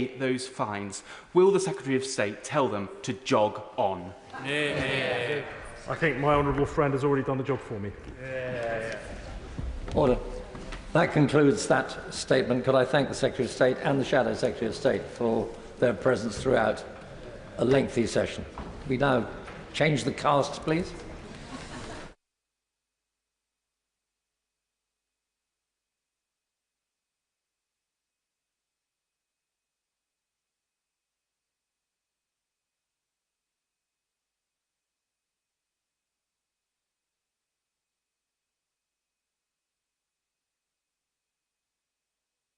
those fines, will the Secretary of State tell them to jog on? I think my honourable friend has already done the job for me. Order. That concludes that statement. Could I thank the Secretary of State and the Shadow Secretary of State for their presence throughout a lengthy session. We now change the cast, please.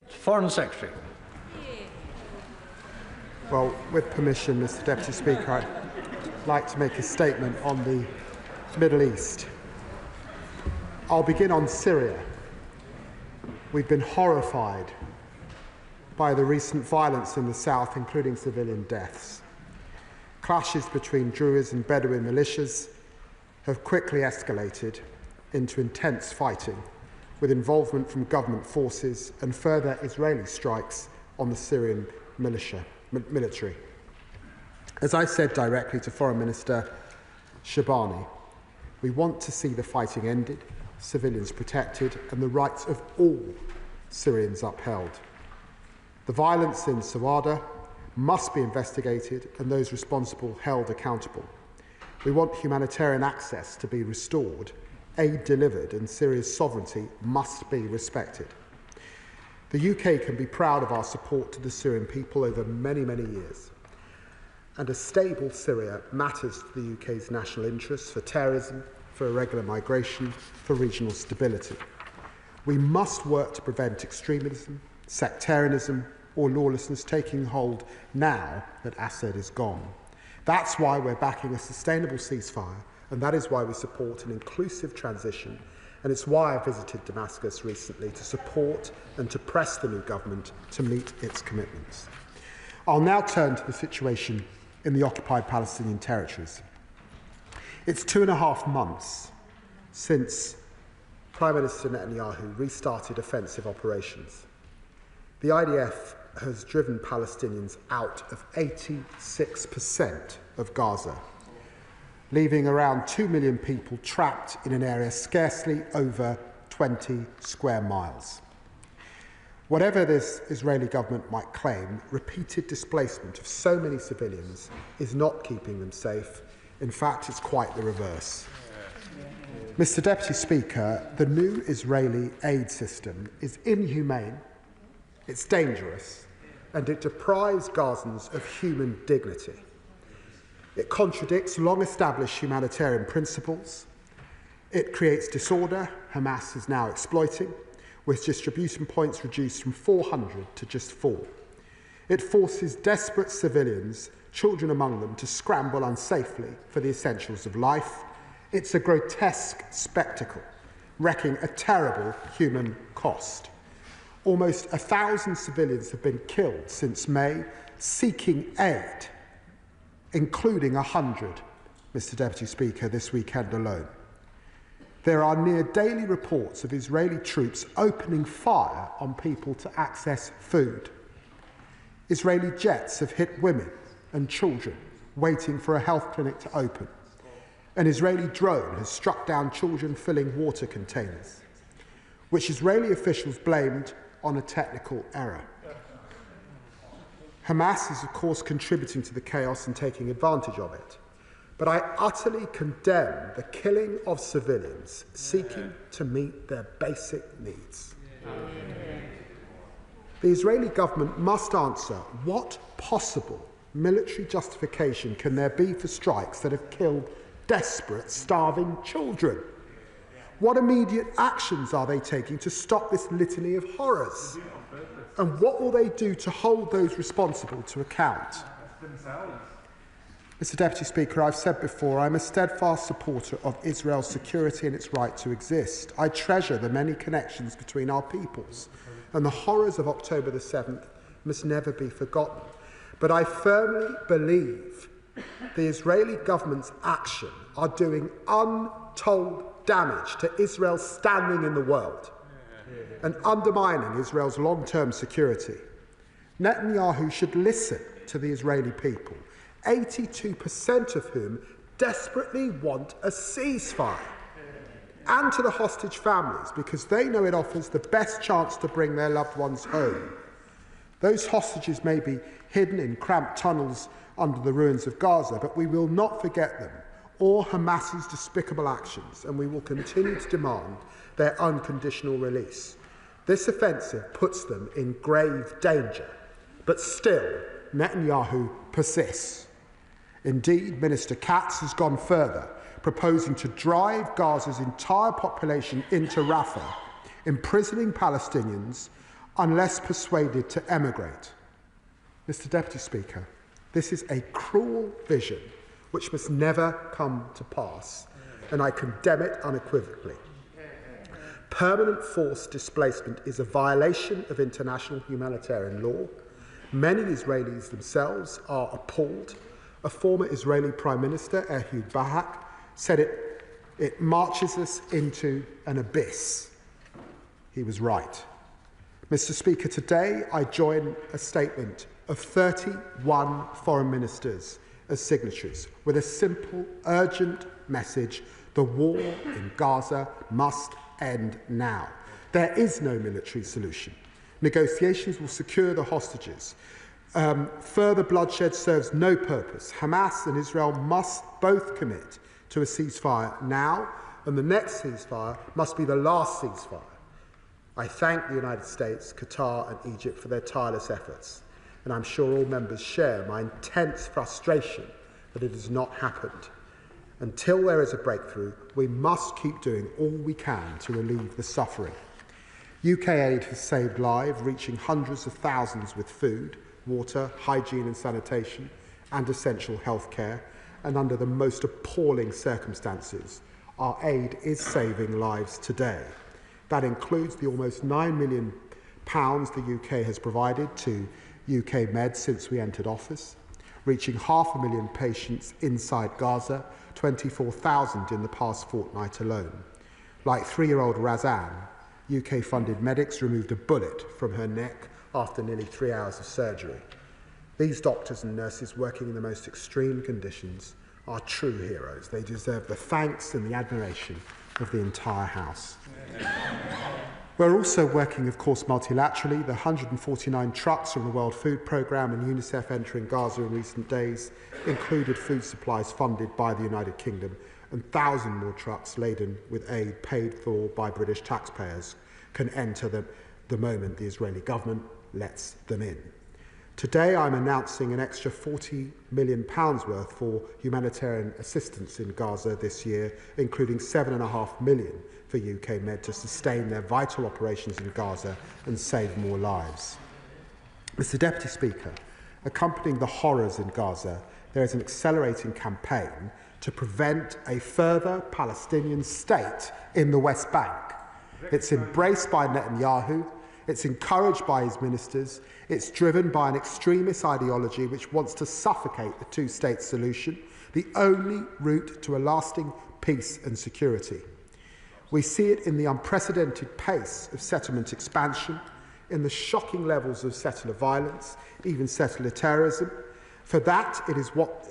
Foreign Secretary. Well, with permission, Mr. Deputy Speaker, I'd like to make a statement on the Middle East. I'll begin on Syria. We've been horrified by the recent violence in the south, including civilian deaths. Clashes between Druze and Bedouin militias have quickly escalated into intense fighting, with involvement from government forces and further Israeli strikes on the Syrian military. As I said directly to Foreign Minister Shabani, we want to see the fighting ended, civilians protected, and the rights of all Syrians upheld. The violence in Sawada must be investigated and those responsible held accountable. We want humanitarian access to be restored, aid delivered, and Syria's sovereignty must be respected. The UK can be proud of our support to the Syrian people over many, many years. And a stable Syria matters to the UK's national interests for terrorism, for irregular migration, for regional stability. We must work to prevent extremism, sectarianism, or lawlessness taking hold now that Assad is gone. That's why we're backing a sustainable ceasefire, and that is why we support an inclusive transition, and it's why I visited Damascus recently to support and to press the new government to meet its commitments. I'll now turn to the situation in the occupied Palestinian territories. It's 2.5 months since Prime Minister Netanyahu restarted offensive operations. The IDF has driven Palestinians out of 86% of Gaza, leaving around 2 million people trapped in an area scarcely over 20 square miles. Whatever this Israeli government might claim, repeated displacement of so many civilians is not keeping them safe. In fact, it's quite the reverse. Mr. Deputy Speaker, the new Israeli aid system is inhumane, it's dangerous, and it deprives Gazans of human dignity. It contradicts long-established humanitarian principles. It creates disorder Hamas is now exploiting, with distribution points reduced from 400 to just 4. It forces desperate civilians, children among them, to scramble unsafely for the essentials of life. It's a grotesque spectacle, wreaking a terrible human cost. Almost 1,000 civilians have been killed since May, seeking aid, including 100, Mr. Deputy Speaker, this weekend alone. There are near daily reports of Israeli troops opening fire on people to access food. Israeli jets have hit women and children waiting for a health clinic to open. An Israeli drone has struck down children filling water containers, which Israeli officials blamed on a technical error. Hamas is, of course, contributing to the chaos and taking advantage of it. But I utterly condemn the killing of civilians seeking to meet their basic needs. The Israeli government must answer what possible military justification can there be for strikes that have killed desperate, starving children? What immediate actions are they taking to stop this litany of horrors? And what will they do to hold those responsible to account? Mr. Deputy Speaker, I've said before, I'm a steadfast supporter of Israel's security and its right to exist. I treasure the many connections between our peoples, and the horrors of October the 7th must never be forgotten. But I firmly believe the Israeli government's action are doing untold damage to Israel's standing in the world and undermining Israel's long-term security. Netanyahu should listen to the Israeli people, 82% of whom desperately want a ceasefire, and to the hostage families, because they know it offers the best chance to bring their loved ones home. Those hostages may be hidden in cramped tunnels under the ruins of Gaza, but we will not forget them or Hamas's despicable actions, and we will continue to demand their unconditional release. This offensive puts them in grave danger, but still, Netanyahu persists. Indeed, Minister Katz has gone further, proposing to drive Gaza's entire population into Rafah, imprisoning Palestinians unless persuaded to emigrate. Mr. Deputy Speaker, this is a cruel vision which must never come to pass, and I condemn it unequivocally. Permanent forced displacement is a violation of international humanitarian law. Many Israelis themselves are appalled. A former Israeli Prime Minister, Ehud Barak, said it marches us into an abyss. He was right. Mr. Speaker, today I join a statement of 31 foreign ministers as signatories with a simple, urgent message: the war in Gaza must end now. There is no military solution. Negotiations will secure the hostages. Further bloodshed serves no purpose. Hamas and Israel must both commit to a ceasefire now, and the next ceasefire must be the last ceasefire. I thank the United States, Qatar and Egypt for their tireless efforts, and I'm sure all members share my intense frustration that it has not happened. Until there is a breakthrough, we must keep doing all we can to relieve the suffering. UK aid has saved lives, reaching hundreds of thousands with food, water, hygiene and sanitation, and essential health care, and under the most appalling circumstances, our aid is saving lives today. That includes the almost £9 million the UK has provided to UK Med since we entered office, reaching 500,000 patients inside Gaza, 24,000 in the past fortnight alone. Like 3-year-old Razan, UK-funded medics removed a bullet from her neck after nearly 3 hours of surgery. These doctors and nurses working in the most extreme conditions are true heroes. They deserve the thanks and the admiration of the entire House. We're also working, of course, multilaterally. The 149 trucks from the World Food Programme and UNICEF entering Gaza in recent days included food supplies funded by the United Kingdom, and 1,000 more trucks laden with aid paid for by British taxpayers can enter the moment the Israeli government lets them in. Today I'm announcing an extra £40 million worth for humanitarian assistance in Gaza this year, including £7.5 million for UK Med to sustain their vital operations in Gaza and save more lives. Mr. Deputy Speaker, accompanying the horrors in Gaza, there is an accelerating campaign to prevent a further Palestinian state in the West Bank. It's embraced by Netanyahu, it's encouraged by his ministers, it's driven by an extremist ideology which wants to suffocate the two-state solution, the only route to a lasting peace and security. We see it in the unprecedented pace of settlement expansion, in the shocking levels of settler violence, even settler terrorism. For that is what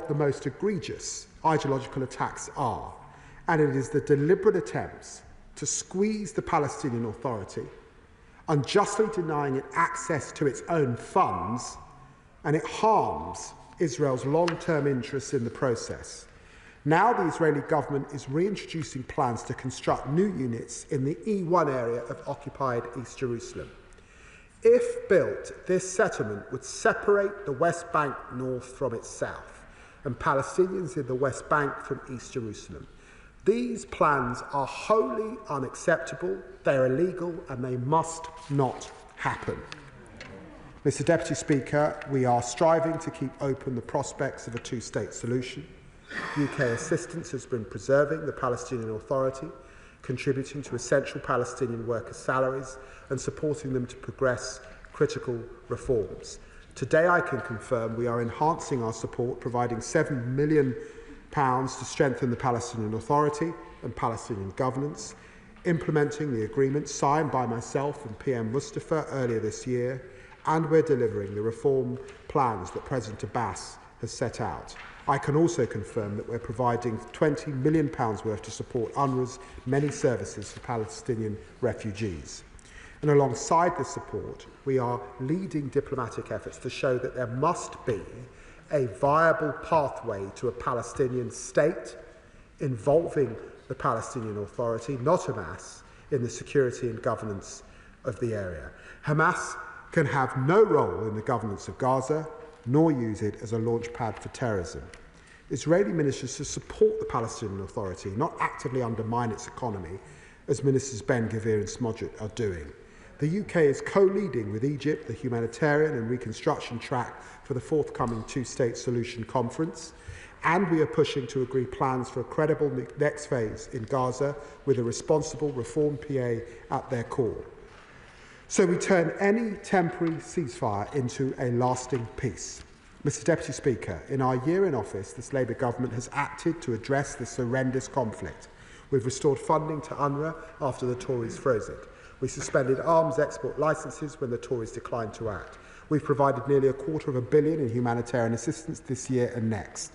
the most egregious ideological attacks are, and it is the deliberate attempts to squeeze the Palestinian Authority, unjustly denying it access to its own funds, and it harms Israel's long-term interests in the process. Now the Israeli government is reintroducing plans to construct new units in the E1 area of occupied East Jerusalem. If built, this settlement would separate the West Bank north from its south, and Palestinians in the West Bank from East Jerusalem. These plans are wholly unacceptable, they are illegal, and they must not happen. Mr. Deputy Speaker, we are striving to keep open the prospects of a two-state solution. UK assistance has been preserving the Palestinian Authority, contributing to essential Palestinian workers' salaries and supporting them to progress critical reforms. Today I can confirm we are enhancing our support, providing £7 million to strengthen the Palestinian Authority and Palestinian governance. implementing the agreement signed by myself and PM Mustafa earlier this year, and we're delivering the reform plans that President Abbas has set out. I can also confirm that we're providing £20 million worth to support UNRWA's many services for Palestinian refugees. And alongside this support, we are leading diplomatic efforts to show that there must be a viable pathway to a Palestinian state involving the Palestinian Authority, not Hamas, in the security and governance of the area. Hamas can have no role in the governance of Gaza, nor use it as a launchpad for terrorism. Israeli ministers should support the Palestinian Authority, not actively undermine its economy, as Ministers Ben-Gvir and Smodrich are doing. The UK is co-leading with Egypt the humanitarian and reconstruction track for the forthcoming two-state solution conference, and we are pushing to agree plans for a credible next phase in Gaza with a responsible reform PA at their core. So we turn any temporary ceasefire into a lasting peace. Mr Deputy Speaker, in our year in office, this Labour government has acted to address this horrendous conflict. We've restored funding to UNRWA after the Tories froze it. We suspended arms export licences when the Tories declined to act. We've provided nearly £250 million in humanitarian assistance this year and next,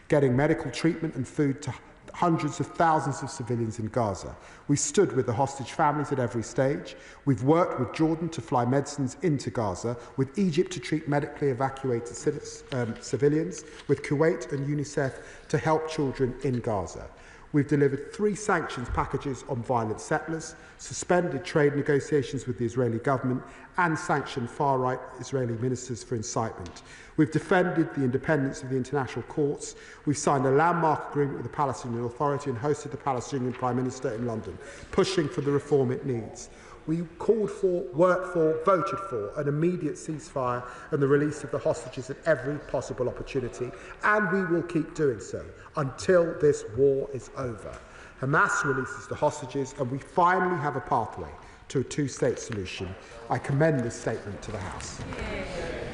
getting medical treatment and food to hundreds of thousands of civilians in Gaza. We stood with the hostage families at every stage. We've worked with Jordan to fly medicines into Gaza, with Egypt to treat medically evacuated civilians, with Kuwait and UNICEF to help children in Gaza. We've delivered 3 sanctions packages on violent settlers, suspended trade negotiations with the Israeli government, and sanctioned far-right Israeli ministers for incitement. We've defended the independence of the international courts. We've signed a landmark agreement with the Palestinian Authority and hosted the Palestinian Prime Minister in London, pushing for the reform it needs. We called for, worked for, voted for an immediate ceasefire and the release of the hostages at every possible opportunity, and we will keep doing so until this war is over. Hamas releases the hostages and we finally have a pathway to a two-state solution. I commend this statement to the House.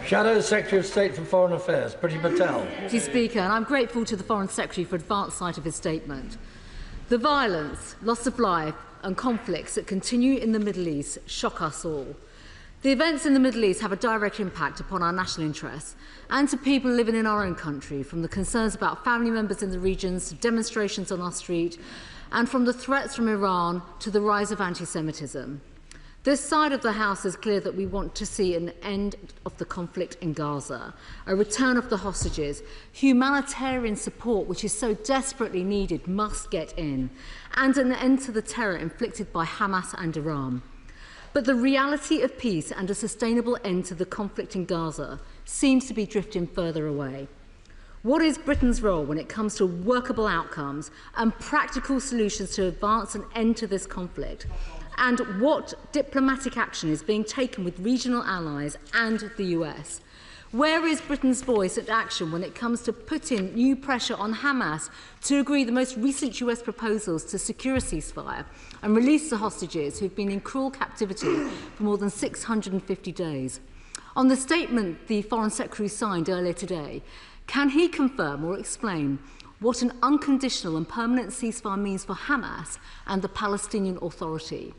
Shadow Secretary of State for Foreign Affairs, Priti Patel. Mr Speaker, and I'm grateful to the Foreign Secretary for advance sight of his statement. The violence, loss of life and conflicts that continue in the Middle East shock us all. The events in the Middle East have a direct impact upon our national interests and to people living in our own country, from the concerns about family members in the regions to demonstrations on our street, and from the threats from Iran to the rise of anti-Semitism. This side of the House is clear that we want to see an end of the conflict in Gaza, a return of the hostages, humanitarian support, which is so desperately needed, must get in, and an end to the terror inflicted by Hamas and Iran. But the reality of peace and a sustainable end to the conflict in Gaza seems to be drifting further away. What is Britain's role when it comes to workable outcomes and practical solutions to advance an end to this conflict? And what diplomatic action is being taken with regional allies and the US? Where is Britain's voice and action when it comes to putting new pressure on Hamas to agree the most recent US proposals to secure a ceasefire and release the hostages who've been in cruel captivity for more than 650 days? On the statement the Foreign Secretary signed earlier today, can he confirm or explain what an unconditional and permanent ceasefire means for Hamas and the Palestinian Authority?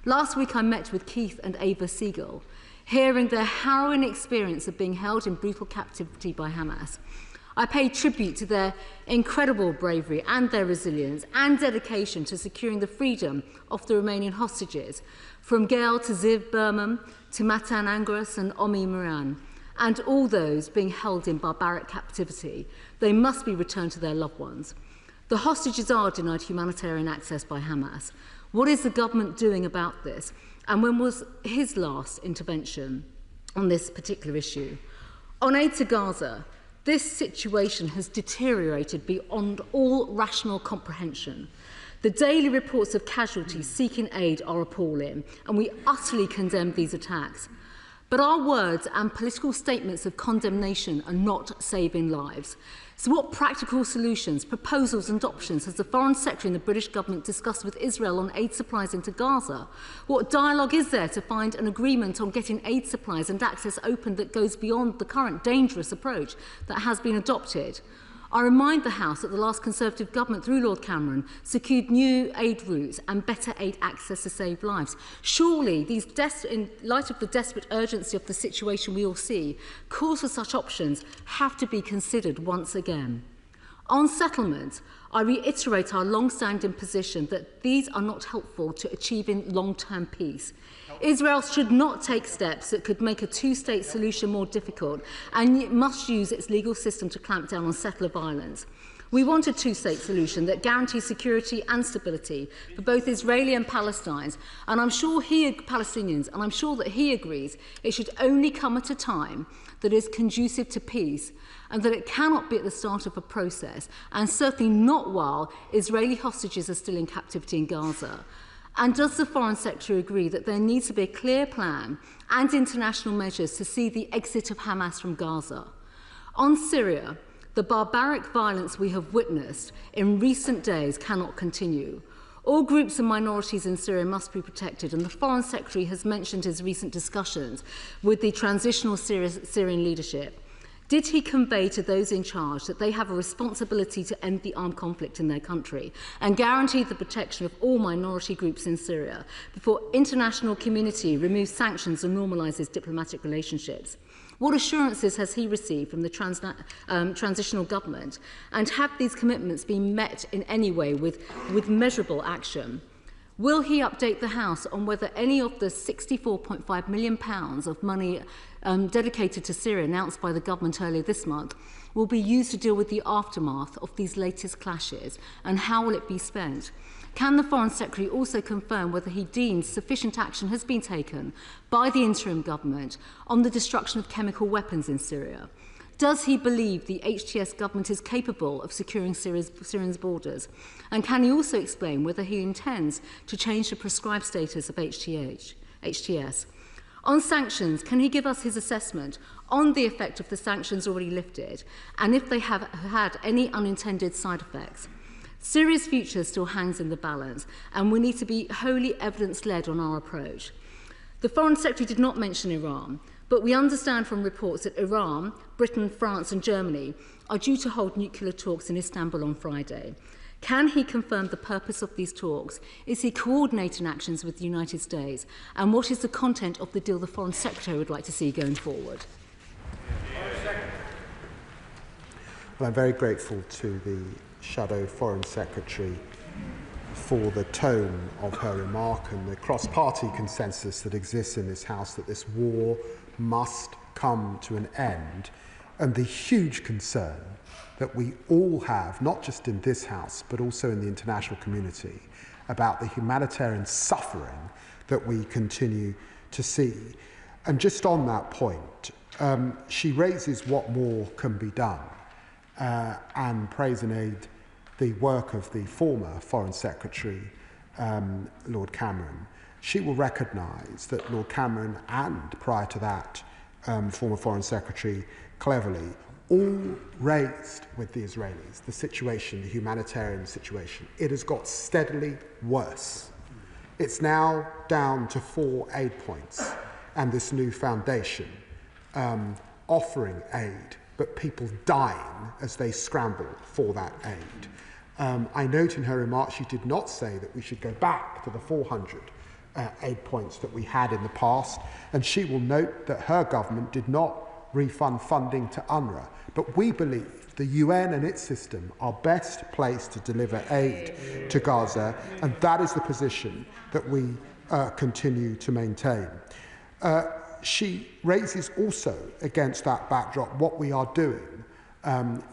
Last week I met with Keith and Ava Siegel, hearing their harrowing experience of being held in brutal captivity by Hamas. I paid tribute to their incredible bravery and their resilience and dedication to securing the freedom of the remaining hostages, from Gail to Ziv Berman to Matan Angras and Omi Moran, and all those being held in barbaric captivity. They must be returned to their loved ones. The hostages are denied humanitarian access by Hamas. What is the government doing about this? And when was his last intervention on this particular issue? On aid to Gaza, this situation has deteriorated beyond all rational comprehension. The daily reports of casualties seeking aid are appalling, and we utterly condemn these attacks. But our words and political statements of condemnation are not saving lives. So what practical solutions, proposals and options has the Foreign Secretary and the British government discussed with Israel on aid supplies into Gaza? What dialogue is there to find an agreement on getting aid supplies and access open that goes beyond the current dangerous approach that has been adopted? I remind the House that the last Conservative government, through Lord Cameron, secured new aid routes and better aid access to save lives. Surely, in light of the desperate urgency of the situation we all see, calls for such options have to be considered once again. On settlement, I reiterate our long-standing position that these are not helpful to achieving long-term peace. Israel should not take steps that could make a two-state solution more difficult, and it must use its legal system to clamp down on settler violence. We want a two-state solution that guarantees security and stability for both Israeli and Palestinians, and Palestinians, and I'm sure that he agrees it should only come at a time that is conducive to peace, and that it cannot be at the start of a process, and certainly not while Israeli hostages are still in captivity in Gaza. And does the Foreign Secretary agree that there needs to be a clear plan and international measures to see the exit of Hamas from Gaza? On Syria, the barbaric violence we have witnessed in recent days cannot continue. All groups and minorities in Syria must be protected, and the Foreign Secretary has mentioned his recent discussions with the transitional Syrian leadership. Did he convey to those in charge that they have a responsibility to end the armed conflict in their country and guarantee the protection of all minority groups in Syria before international community removes sanctions and normalises diplomatic relationships? What assurances has he received from the transitional government, and have these commitments been met in any way with measurable action? Will he update the House on whether any of the £64.5 million of money dedicated to Syria announced by the government earlier this month will be used to deal with the aftermath of these latest clashes, and how will it be spent? Can the Foreign Secretary also confirm whether he deems sufficient action has been taken by the interim government on the destruction of chemical weapons in Syria? Does he believe the HTS government is capable of securing Syria's borders? And can he also explain whether he intends to change the prescribed status of HTS? On sanctions, can he give us his assessment on the effect of the sanctions already lifted, and if they have had any unintended side effects? Syria's future still hangs in the balance, and we need to be wholly evidence-led on our approach. The Foreign Secretary did not mention Iran, but we understand from reports that Iran, Britain, France and Germany are due to hold nuclear talks in Istanbul on Friday. Can he confirm the purpose of these talks? Is he coordinating actions with the United States? And what is the content of the deal the Foreign Secretary would like to see going forward? Well, I'm very grateful to the Shadow Foreign Secretary for the tone of her remark and the cross-party consensus that exists in this House that this war must come to an end, and the huge concern that we all have, not just in this House, but also in the international community, about the humanitarian suffering that we continue to see. And just on that point, she raises what more can be done and praise and aid the work of the former Foreign Secretary, Lord Cameron. She will recognise that Lord Cameron and, prior to that, former Foreign Secretary Cleverly, all raised with the Israelis the situation, the humanitarian situation. It has got steadily worse. It's now down to 4 aid points and this new foundation offering aid, but people dying as they scramble for that aid. I note in her remarks she did not say that we should go back to the 400 aid points that we had in the past, and she will note that her government did not refund funding to UNRWA. But we believe the UN and its system are best placed to deliver aid to Gaza, and that is the position that we continue to maintain. She raises also, against that backdrop, what we are doing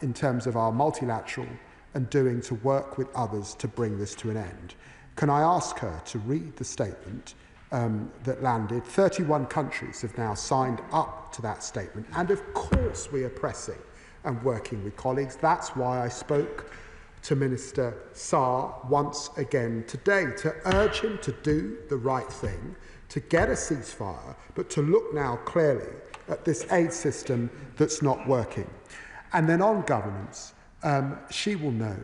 in terms of our multilateral and doing to work with others to bring this to an end. Can I ask her to read the statement that landed? 31 countries have now signed up to that statement, and of course we are pressing and working with colleagues. That's why I spoke to Minister Saar once again today, to urge him to do the right thing, to get a ceasefire, but to look now clearly at this aid system that's not working. And then on governance, she will know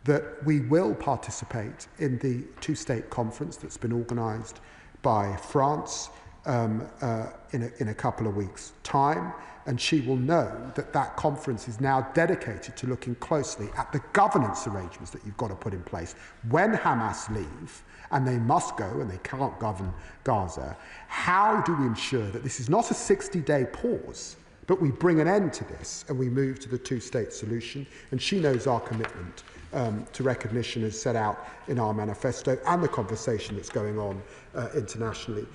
that we will participate in the two-state conference that's been organised by France in a couple of weeks' time. and she will know that that conference is now dedicated to looking closely at the governance arrangements that you've got to put in place when Hamas leave, and they must go and they can't govern Gaza. How do we ensure that this is not a 60-day pause, but we bring an end to this and we move to the two-state solution? And she knows our commitment to recognition as set out in our manifesto, and the conversation that's going on internationally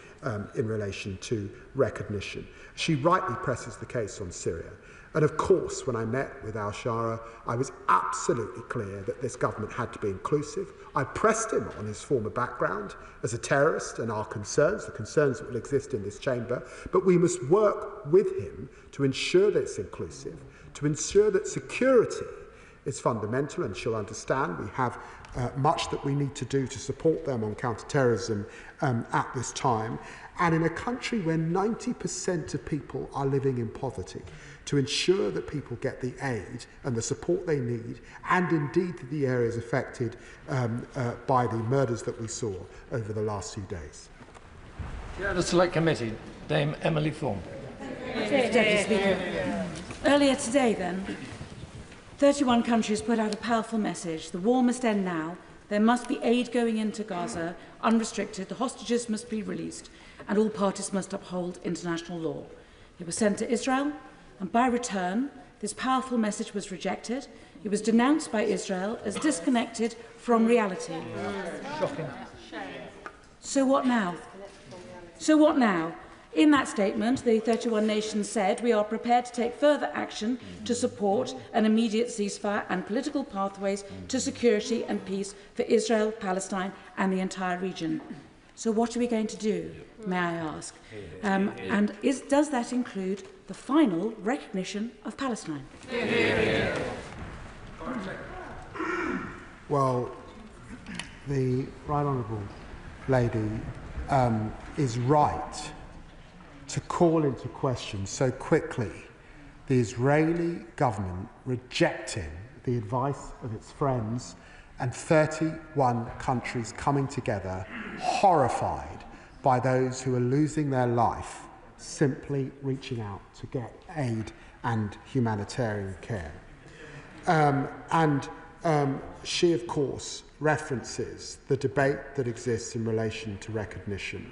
in relation to recognition. She rightly presses the case on Syria. And of course, when I met with al-Shara, I was absolutely clear that this government had to be inclusive. I pressed him on his former background as a terrorist and our concerns, the concerns that will exist in this chamber, but we must work with him to ensure that it's inclusive, to ensure that security is fundamental, and she'll understand we have much that we need to do to support them on counter-terrorism at this time. And in a country where 90% of people are living in poverty, to ensure that people get the aid and the support they need, and indeed the areas affected by the murders that we saw over the last few days. Chair of the Select Committee, Dame Emily Thorne. Deputy Speaker. Earlier today, then, 31 countries put out a powerful message. The war must end now. There must be aid going into Gaza, unrestricted. The hostages must be released, and all parties must uphold international law. It was sent to Israel, and by return, this powerful message was rejected. It was denounced by Israel as disconnected from reality. Shocking. So what now? So what now? In that statement, the 31 nations said we are prepared to take further action to support an immediate ceasefire and political pathways to security and peace for Israel, Palestine and the entire region. So what are we going to do, may I ask? Does that include the final recognition of Palestine? Well, the Right Honourable Lady is right to call into question so quickly the Israeli government rejecting the advice of its friends and 31 countries coming together, horrified by those who are losing their life simply reaching out to get aid and humanitarian care. She, of course, references the debate that exists in relation to recognition.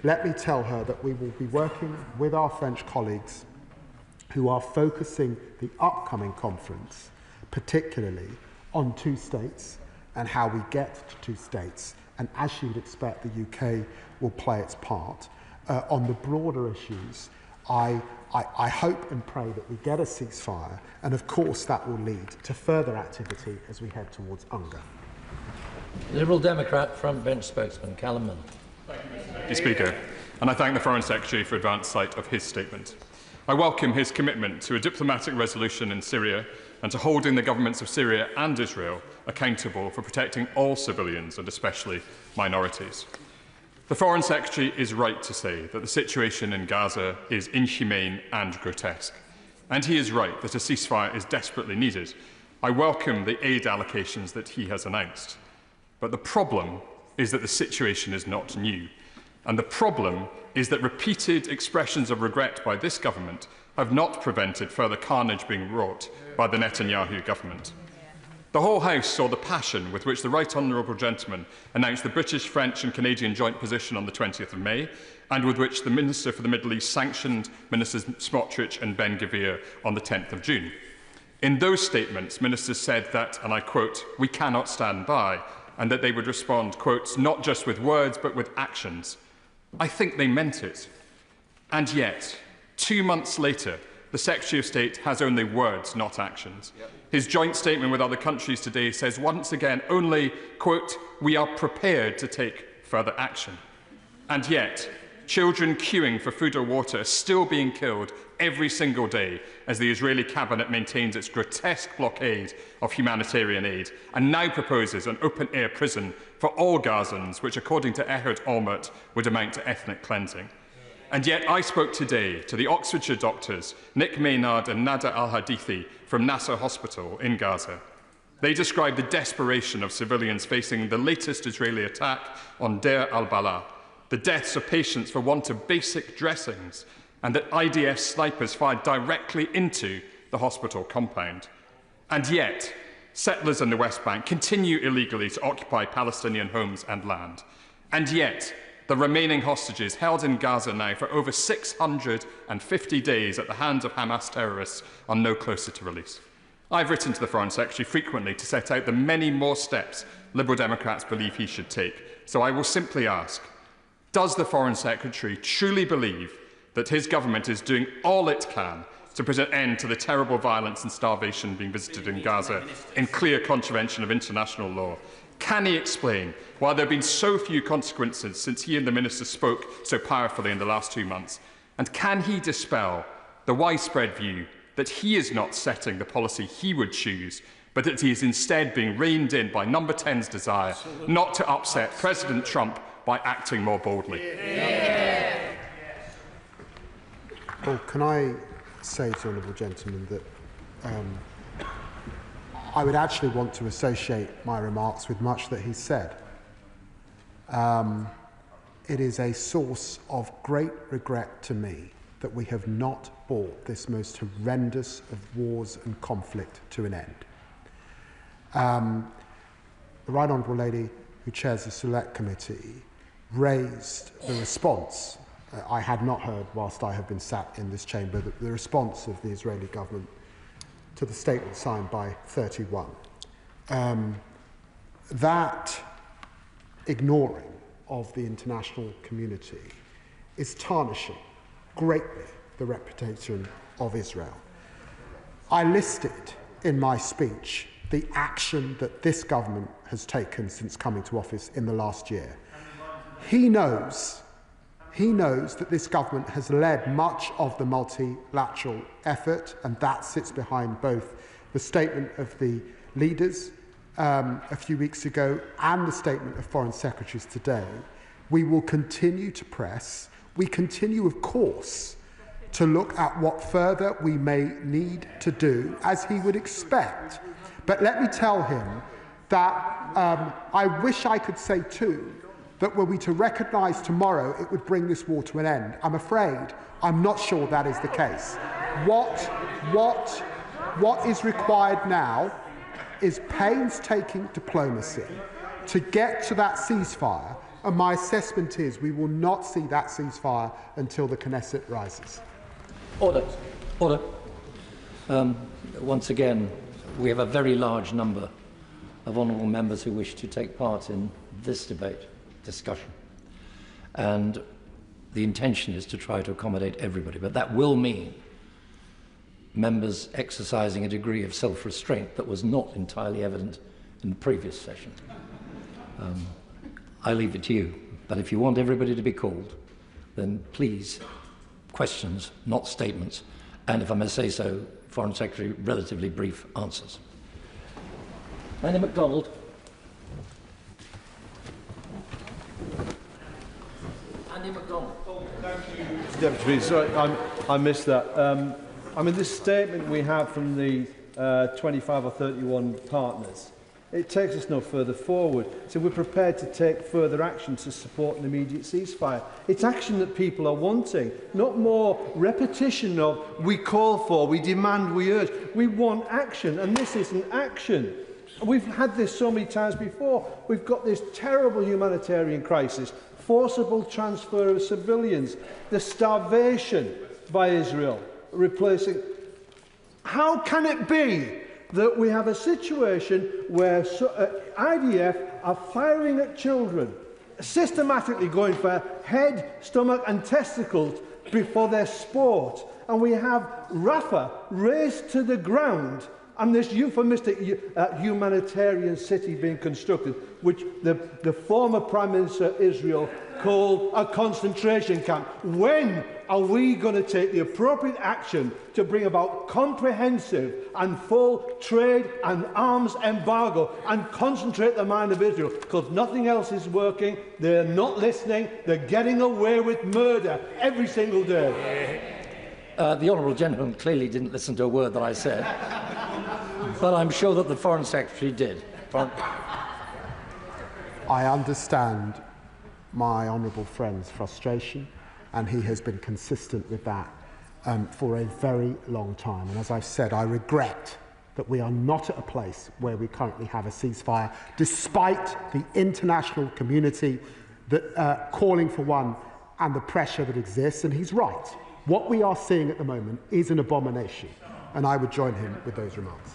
Let me tell her that we will be working with our French colleagues who are focusing the upcoming conference particularly on two states and how we get to two states. And as you would expect, the UK will play its part. On the broader issues, I hope and pray that we get a ceasefire, and of course that will lead to further activity as we head towards UNGA. Liberal Democrat front bench spokesman Callum Milne. Mr. Speaker, and I thank the Foreign Secretary for advance sight of his statement. I welcome his commitment to a diplomatic resolution in Syria and to holding the governments of Syria and Israel accountable for protecting all civilians and especially minorities. The Foreign Secretary is right to say that the situation in Gaza is inhumane and grotesque, and he is right that a ceasefire is desperately needed. I welcome the aid allocations that he has announced. But the problem is that the situation is not new. And the problem is that repeated expressions of regret by this government have not prevented further carnage being wrought by the Netanyahu government. The whole House saw the passion with which the Right Honourable Gentleman announced the British, French and Canadian joint position on the 20th of May, and with which the Minister for the Middle East sanctioned Ministers Smotrich and Ben-Gvir on the 10th of June. In those statements, ministers said that, and I quote, "we cannot stand by," and that they would respond, quote, "not just with words, but with actions." I think they meant it. And yet, 2 months later, the Secretary of State has only words, not actions. His joint statement with other countries today says once again only, quote, "we are prepared to take further action." And yet, children queuing for food or water are still being killed every single day as the Israeli cabinet maintains its grotesque blockade of humanitarian aid and now proposes an open-air prison for all Gazans, which, according to Ehud Olmert, would amount to ethnic cleansing. And yet I spoke today to the Oxfordshire doctors, Nick Maynard and Nada Al-Hadithi from Nasser Hospital in Gaza. They described the desperation of civilians facing the latest Israeli attack on Deir al-Balah, the deaths of patients for want of basic dressings, and that IDF snipers fired directly into the hospital compound. And yet, settlers in the West Bank continue illegally to occupy Palestinian homes and land. And yet, the remaining hostages held in Gaza now for over 650 days at the hands of Hamas terrorists are no closer to release. I've written to the Foreign Secretary frequently to set out the many more steps Liberal Democrats believe he should take. So I will simply ask, does the Foreign Secretary truly believe that his government is doing all it can to put an end to the terrible violence and starvation being visited in Gaza in clear contravention of international law? Can he explain why there have been so few consequences since he and the Minister spoke so powerfully in the last 2 months? And can he dispel the widespread view that he is not setting the policy he would choose, but that he is instead being reined in by Number 10's desire not to upset President Trump by acting more boldly? Well, can I say to the honourable gentleman that I would actually want to associate my remarks with much that he said. It is a source of great regret to me that we have not brought this most horrendous of wars and conflict to an end. The Right Honourable Lady who chairs the Select Committee raised the response I had not heard whilst I have been sat in this chamber, the response of the Israeli government to the statement signed by 31. That ignoring of the international community is tarnishing greatly the reputation of Israel. I listed in my speech the action that this government has taken since coming to office in the last year. He knows that this government has led much of the multilateral effort, and that sits behind both the statement of the leaders a few weeks ago and the statement of foreign secretaries today. We will continue to press. We continue, of course, to look at what further we may need to do, as he would expect. But let me tell him that I wish I could say too that were we to recognise tomorrow it would bring this war to an end. I'm afraid I'm not sure that is the case. What is required now is painstaking diplomacy to get to that ceasefire, and my assessment is we will not see that ceasefire until the Knesset rises. Order. Order. Once again, we have a very large number of honourable members who wish to take part in this discussion. And the intention is to try to accommodate everybody, but that will mean members exercising a degree of self-restraint that was not entirely evident in the previous session. I leave it to you, but if you want everybody to be called, then please, questions, not statements, and if I may say so, Foreign Secretary, relatively brief answers. Andy MacDonald. Andy MacDonald. Thank you, Mr. Deputy. Sorry, I missed that. I mean, this statement we have from the 25 or 31 partners, it takes us no further forward. So we're prepared to take further action to support an immediate ceasefire. It's action that people are wanting, not more repetition of we call for, we demand, we urge. We want action, and this isn't action. We've had this so many times before. We've got this terrible humanitarian crisis, forcible transfer of civilians, the starvation by Israel, replacing. How can it be that we have a situation where IDF are firing at children, systematically going for head, stomach and testicles before their sport, and we have Rafah razed to the ground and this euphemistic humanitarian city being constructed, which the former Prime Minister of Israel called a concentration camp? When are we going to take the appropriate action to bring about comprehensive and full trade and arms embargo and concentrate the mind of Israel? Because nothing else is working. They're not listening. They're getting away with murder every single day. The honourable gentleman clearly didn't listen to a word that I said, but I'm sure that the Foreign Secretary did. I understand my honourable friend's frustration, and he has been consistent with that for a very long time. And as I've said, I regret that we are not at a place where we currently have a ceasefire, despite the international community that, calling for one and the pressure that exists. And he's right. What we are seeing at the moment is an abomination. And I would join him with those remarks.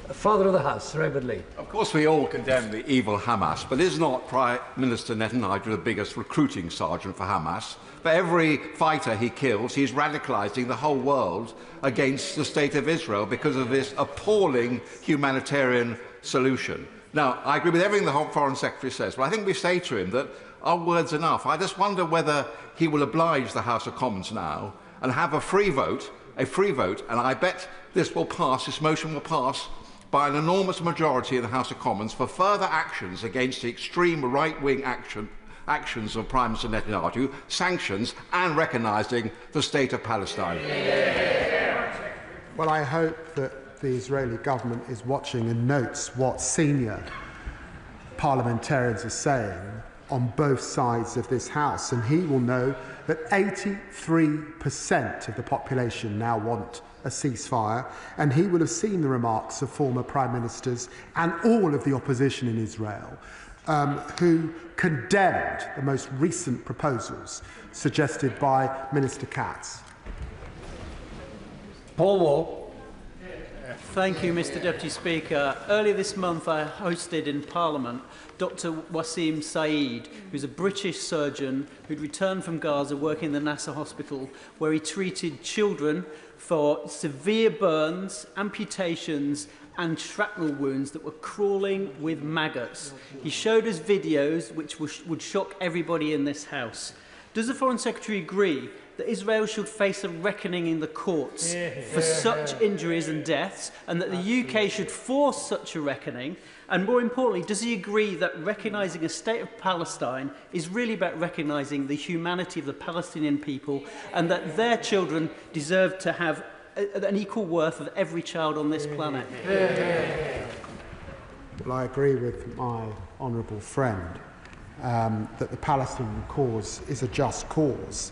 Father of the House, Sir Edward Lee. Of course, we all condemn the evil Hamas, but is not Prime Minister Netanyahu the biggest recruiting sergeant for Hamas? For every fighter he kills, he's radicalising the whole world against the State of Israel because of this appalling humanitarian solution. Now, I agree with everything the Foreign Secretary says, but I think we say to him that our word's enough. I just wonder whether he will oblige the House of Commons now and have a free vote, and I bet this motion will pass by an enormous majority in the House of Commons for further actions against the extreme right-wing actions of Prime Minister Netanyahu, sanctions and recognising the State of Palestine. Well, I hope that the Israeli government is watching and notes what senior parliamentarians are saying on both sides of this House, and he will know that 83% of the population now want a ceasefire, and he will have seen the remarks of former prime ministers and all of the opposition in Israel who condemned the most recent proposals suggested by Minister Katz. Paul Wall. Thank you, Mr Deputy Speaker. Earlier this month I hosted in Parliament Dr Wasim Saeed, who's a British surgeon who'd returned from Gaza working in the Nasser hospital, where he treated children for severe burns, amputations and shrapnel wounds that were crawling with maggots. He showed us videos which would shock everybody in this House. Does the Foreign Secretary agree that Israel should face a reckoning in the courts for such injuries and deaths, and that the UK should force such a reckoning? And more importantly, does he agree that recognising a state of Palestine is really about recognising the humanity of the Palestinian people, and that their children deserve to have an equal worth of every child on this planet? Well, I agree with my honourable friend that the Palestinian cause is a just cause.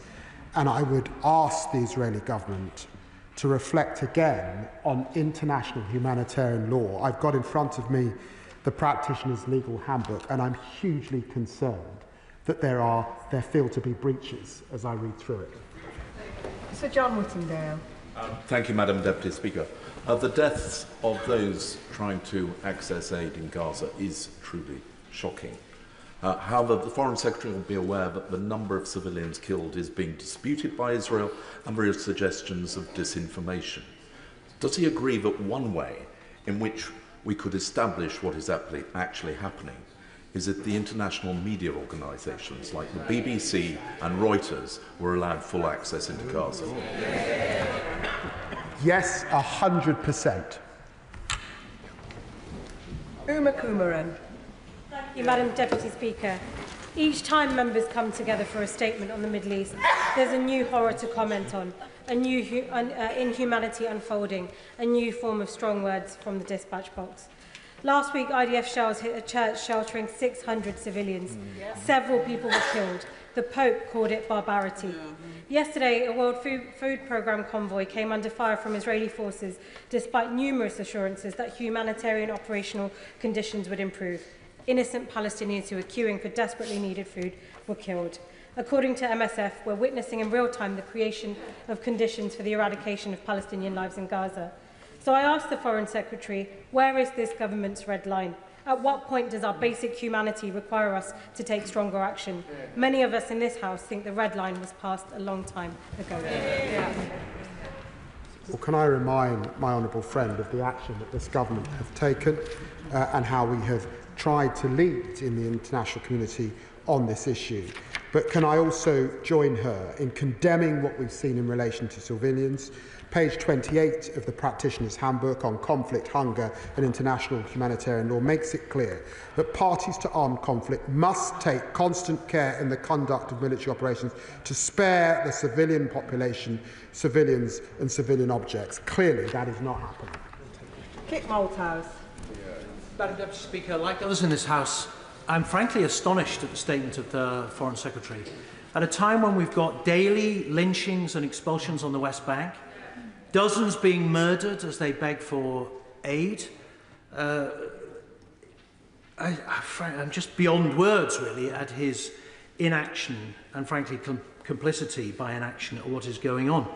And I would ask the Israeli government to reflect again on international humanitarian law. I've got in front of me the practitioner's legal handbook, and I'm hugely concerned that there feel to be breaches as I read through it. Sir John Whittingdale. Thank you, Madam Deputy Speaker. The deaths of those trying to access aid in Gaza is truly shocking. However, the Foreign Secretary will be aware that the number of civilians killed is being disputed by Israel, and there are suggestions of disinformation. Does he agree that one way in which we could establish what is actually happening is that the international media organisations like the BBC and Reuters were allowed full access into Gaza? Yes, 100%. Uma Kumaran. Thank you, Madam Deputy Speaker. Each time members come together for a statement on the Middle East, there's a new horror to comment on, a new inhumanity unfolding, a new form of strong words from the dispatch box. Last week, IDF shells hit a church sheltering 600 civilians. Several people were killed. The Pope called it barbarity. Yesterday, a World Food Programme convoy came under fire from Israeli forces, despite numerous assurances that humanitarian operational conditions would improve. Innocent Palestinians who were queuing for desperately needed food were killed. According to MSF, we're witnessing in real time the creation of conditions for the eradication of Palestinian lives in Gaza. So I asked the Foreign Secretary, where is this government's red line? At what point does our basic humanity require us to take stronger action? Many of us in this House think the red line was passed a long time ago. Well, can I remind my honourable friend of the action that this government have taken and how we have tried to lead in the international community on this issue. But can I also join her in condemning what we've seen in relation to civilians? Page 28 of the Practitioner's Handbook on Conflict, Hunger and International Humanitarian Law makes it clear that parties to armed conflict must take constant care in the conduct of military operations to spare the civilian population, civilians and civilian objects. Clearly, that is not happening. Kit Malthouse. Madam Deputy Speaker, like others in this House, I'm frankly astonished at the statement of the Foreign Secretary. at a time when we've got daily lynchings and expulsions on the West Bank, dozens being murdered as they beg for aid. I'm just beyond words, really, at his inaction and, frankly, complicity by inaction at what is going on.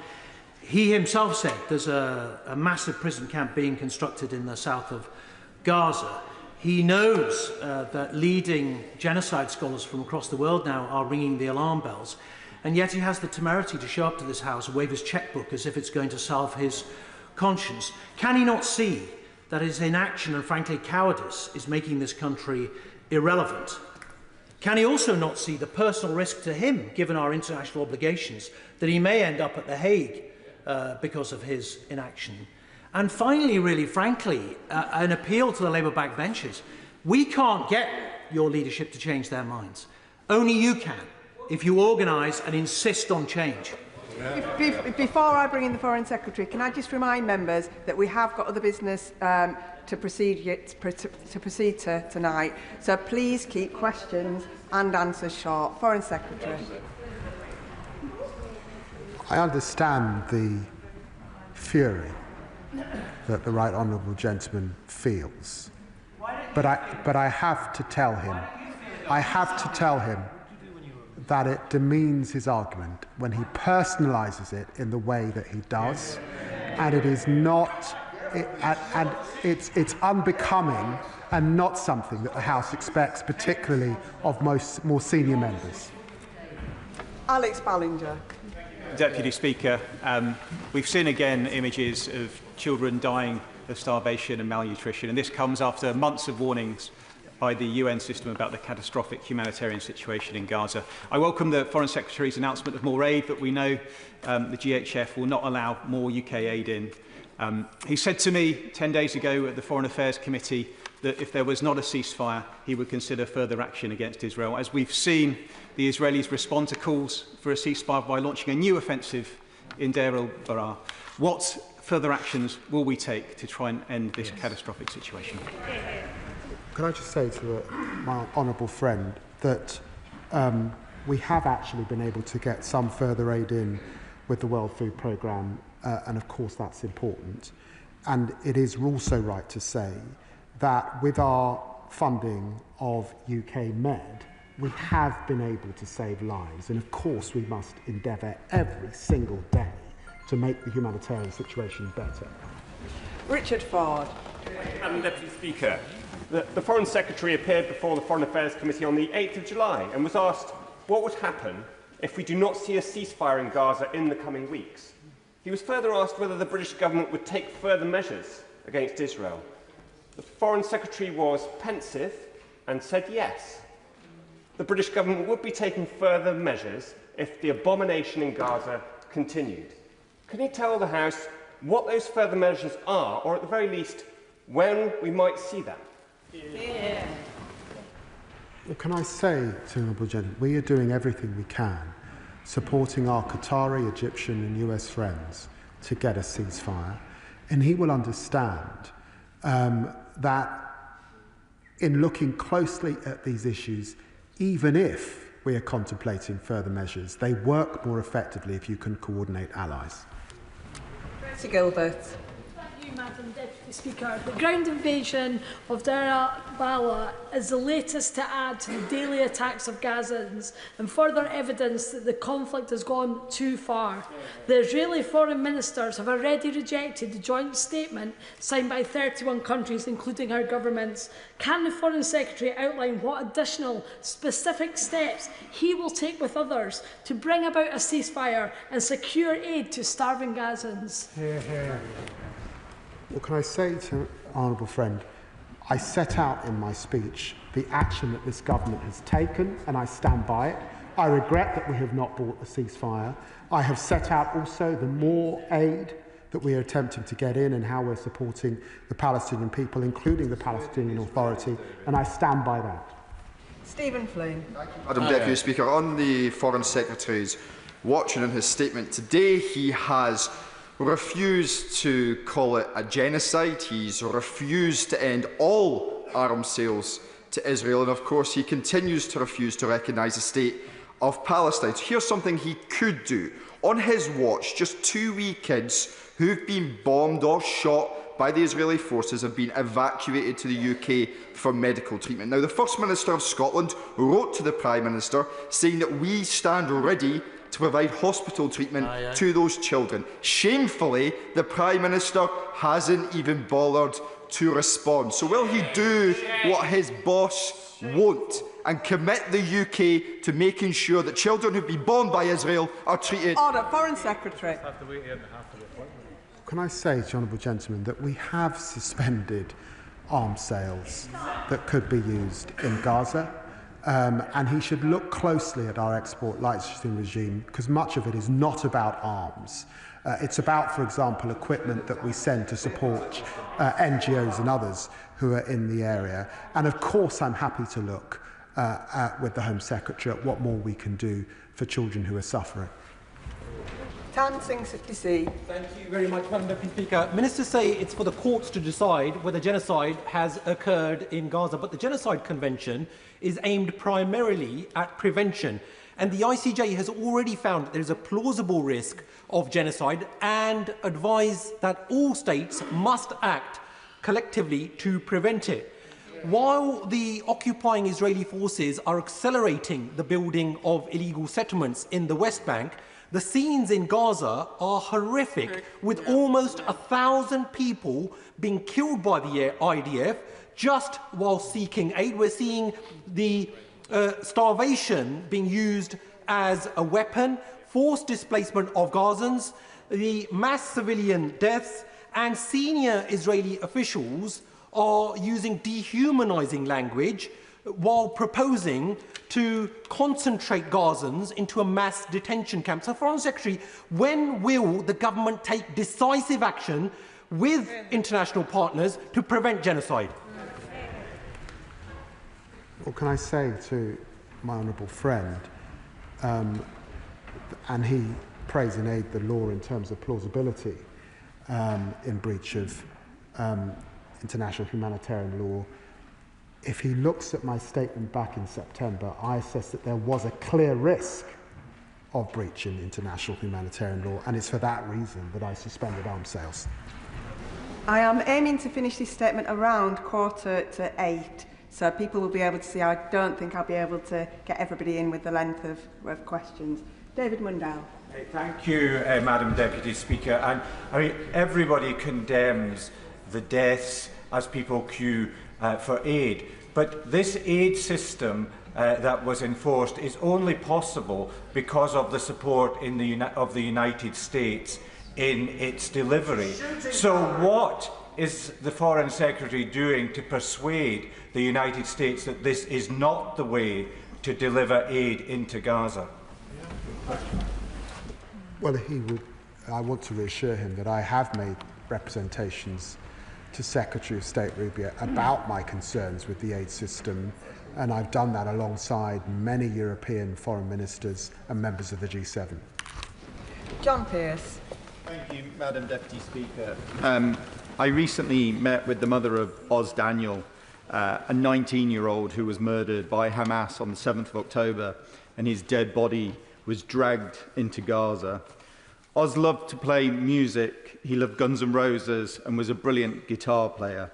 He himself said there's a massive prison camp being constructed in the south of Gaza. He knows that leading genocide scholars from across the world now are ringing the alarm bells, and yet he has the temerity to show up to this House and wave his chequebook as if it's going to salve his conscience. Can he not see that his inaction and, frankly, cowardice is making this country irrelevant? Can he also not see the personal risk to him, given our international obligations, that he may end up at The Hague because of his inaction? And finally, really frankly, an appeal to the Labour backbenchers. We can't get your leadership to change their minds. Only you can, if you organise and insist on change. Before I bring in the Foreign Secretary, can I just remind members that we have got other business to proceed to tonight. So please keep questions and answers short. Foreign Secretary. I understand the fury that the right honourable gentleman feels, but I have to tell him, that it demeans his argument when he personalises it in the way that he does, and it is not, and it's unbecoming and not something that the House expects, particularly of more senior members. Alex Ballinger. Deputy Speaker, we've seen again images of children dying of starvation and malnutrition, and this comes after months of warnings by the UN system about the catastrophic humanitarian situation in Gaza. I welcome the Foreign Secretary's announcement of more aid, but we know the GHF will not allow more UK aid in. He said to me 10 days ago at the Foreign Affairs Committee that if there was not a ceasefire, he would consider further action against Israel. As we've seen the Israelis respond to calls for a ceasefire by launching a new offensive in Deir el-Balah, what further actions will we take to try and end this catastrophic situation? Can I just say to my honourable friend that we have actually been able to get some further aid in with the World Food Programme, and of course that's important. And it is also right to say that with our funding of UK Med, we have been able to save lives. And of course we must endeavour every single day to make the humanitarian situation better. Richard Ford. Madam Deputy Speaker, the Foreign Secretary appeared before the Foreign Affairs Committee on the 8th of July and was asked what would happen if we do not see a ceasefire in Gaza in the coming weeks. He was further asked whether the British government would take further measures against Israel. The Foreign Secretary was pensive and said yes. The British government would be taking further measures if the abomination in Gaza continued. Can you tell the House what those further measures are, or at the very least, when we might see them? Yeah. Well, can I say to the honourable gentleman, we are doing everything we can, supporting our Qatari, Egyptian and US friends to get a ceasefire, and he will understand that in looking closely at these issues, even if we are contemplating further measures, they work more effectively if you can coordinate allies. Mr. Gilbert. Thank you, Madam Deputy Speaker. The ground invasion of Deir el-Balah is the latest to add to the daily attacks of Gazans and further evidence that the conflict has gone too far. The Israeli foreign ministers have already rejected the joint statement signed by 31 countries, including our governments. Can the Foreign Secretary outline what additional specific steps he will take with others to bring about a ceasefire and secure aid to starving Gazans? Well, can I say to honourable friend, I set out in my speech the action that this government has taken, and I stand by it. I regret that we have not brought a ceasefire. I have set out also the more aid that we are attempting to get in and how we're supporting the Palestinian people, including the Palestinian Authority, and I stand by that. Stephen Flynn. Madam Deputy Speaker, on the Foreign Secretary's watching in his statement today, he has refused to call it a genocide. He's refused to end all arms sales to Israel, and of course he continues to refuse to recognise the state of Palestine. So here's something he could do. On his watch, just 2 wee kids who've been bombed or shot by the Israeli forces have been evacuated to the UK for medical treatment. Now, the First Minister of Scotland wrote to the Prime Minister saying that we stand ready to provide hospital treatment to those children. Shamefully, the Prime Minister hasn't even bothered to respond. So will he do what his boss won't and commit the UK to making sure that children who've been bombed by Israel are treated? Order. Foreign Secretary. Can I say to the honourable gentleman that we have suspended arms sales that could be used in Gaza? And he should look closely at our export licensing regime, because much of it is not about arms. It's about, for example, equipment that we send to support NGOs and others who are in the area. And of course, I'm happy to look with the Home Secretary at what more we can do for children who are suffering. Tan Singh Sitty. Thank you very much, Madam Deputy Speaker. Ministers say it's for the courts to decide whether genocide has occurred in Gaza, but the Genocide Convention is aimed primarily at prevention. And the ICJ has already found that there is a plausible risk of genocide and advised that all states must act collectively to prevent it. While the occupying Israeli forces are accelerating the building of illegal settlements in the West Bank, the scenes in Gaza are horrific, with almost 1,000 people being killed by the IDF just while seeking aid. We're seeing the starvation being used as a weapon, forced displacement of Gazans, the mass civilian deaths, and senior Israeli officials are using dehumanizing language while proposing to concentrate Gazans into a mass detention camp. So, Foreign Secretary, when will the government take decisive action with international partners to prevent genocide? Well, can I say to my honourable friend, and he prays and aid the law in terms of plausibility in breach of international humanitarian law, if he looks at my statement back in September, I assessed that there was a clear risk of breaching international humanitarian law, and it's for that reason that I suspended arms sales. I am aiming to finish this statement around 7:45, so people will be able to see. I don't think I'll be able to get everybody in with the length of questions. David Mundell. Thank you, Madam Deputy Speaker. And I mean, everybody condemns the deaths as people queue for aid. But this aid system that was enforced is only possible because of the support of the United States in its delivery. So what is the Foreign Secretary doing to persuade the United States that this is not the way to deliver aid into Gaza? Well, I want to reassure him that I have made representations to Secretary of State Rubio about my concerns with the aid system, and I've done that alongside many European foreign ministers and members of the G7. John Pearce. Thank you, Madam Deputy Speaker. I recently met with the mother of Oz Daniel, a 19-year-old who was murdered by Hamas on the 7th of October, and his dead body was dragged into Gaza. Oz loved to play music, he loved Guns N' Roses and was a brilliant guitar player.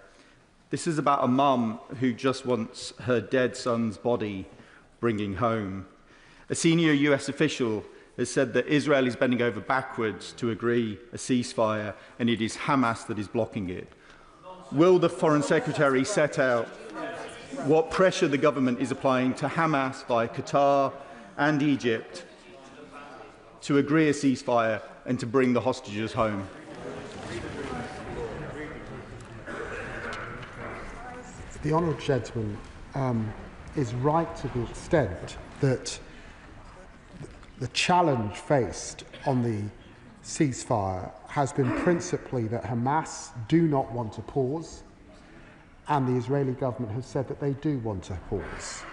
This is about a mum who just wants her dead son's body bringing home. A senior US official has said that Israel is bending over backwards to agree a ceasefire, and it is Hamas that is blocking it. Will the Foreign Secretary set out what pressure the government is applying to Hamas by Qatar and Egypt to agree a ceasefire and to bring the hostages home? The honourable gentleman is right to the extent that the challenge faced on the ceasefire has been principally that Hamas do not want to pause, and the Israeli government has said that they do want to pause.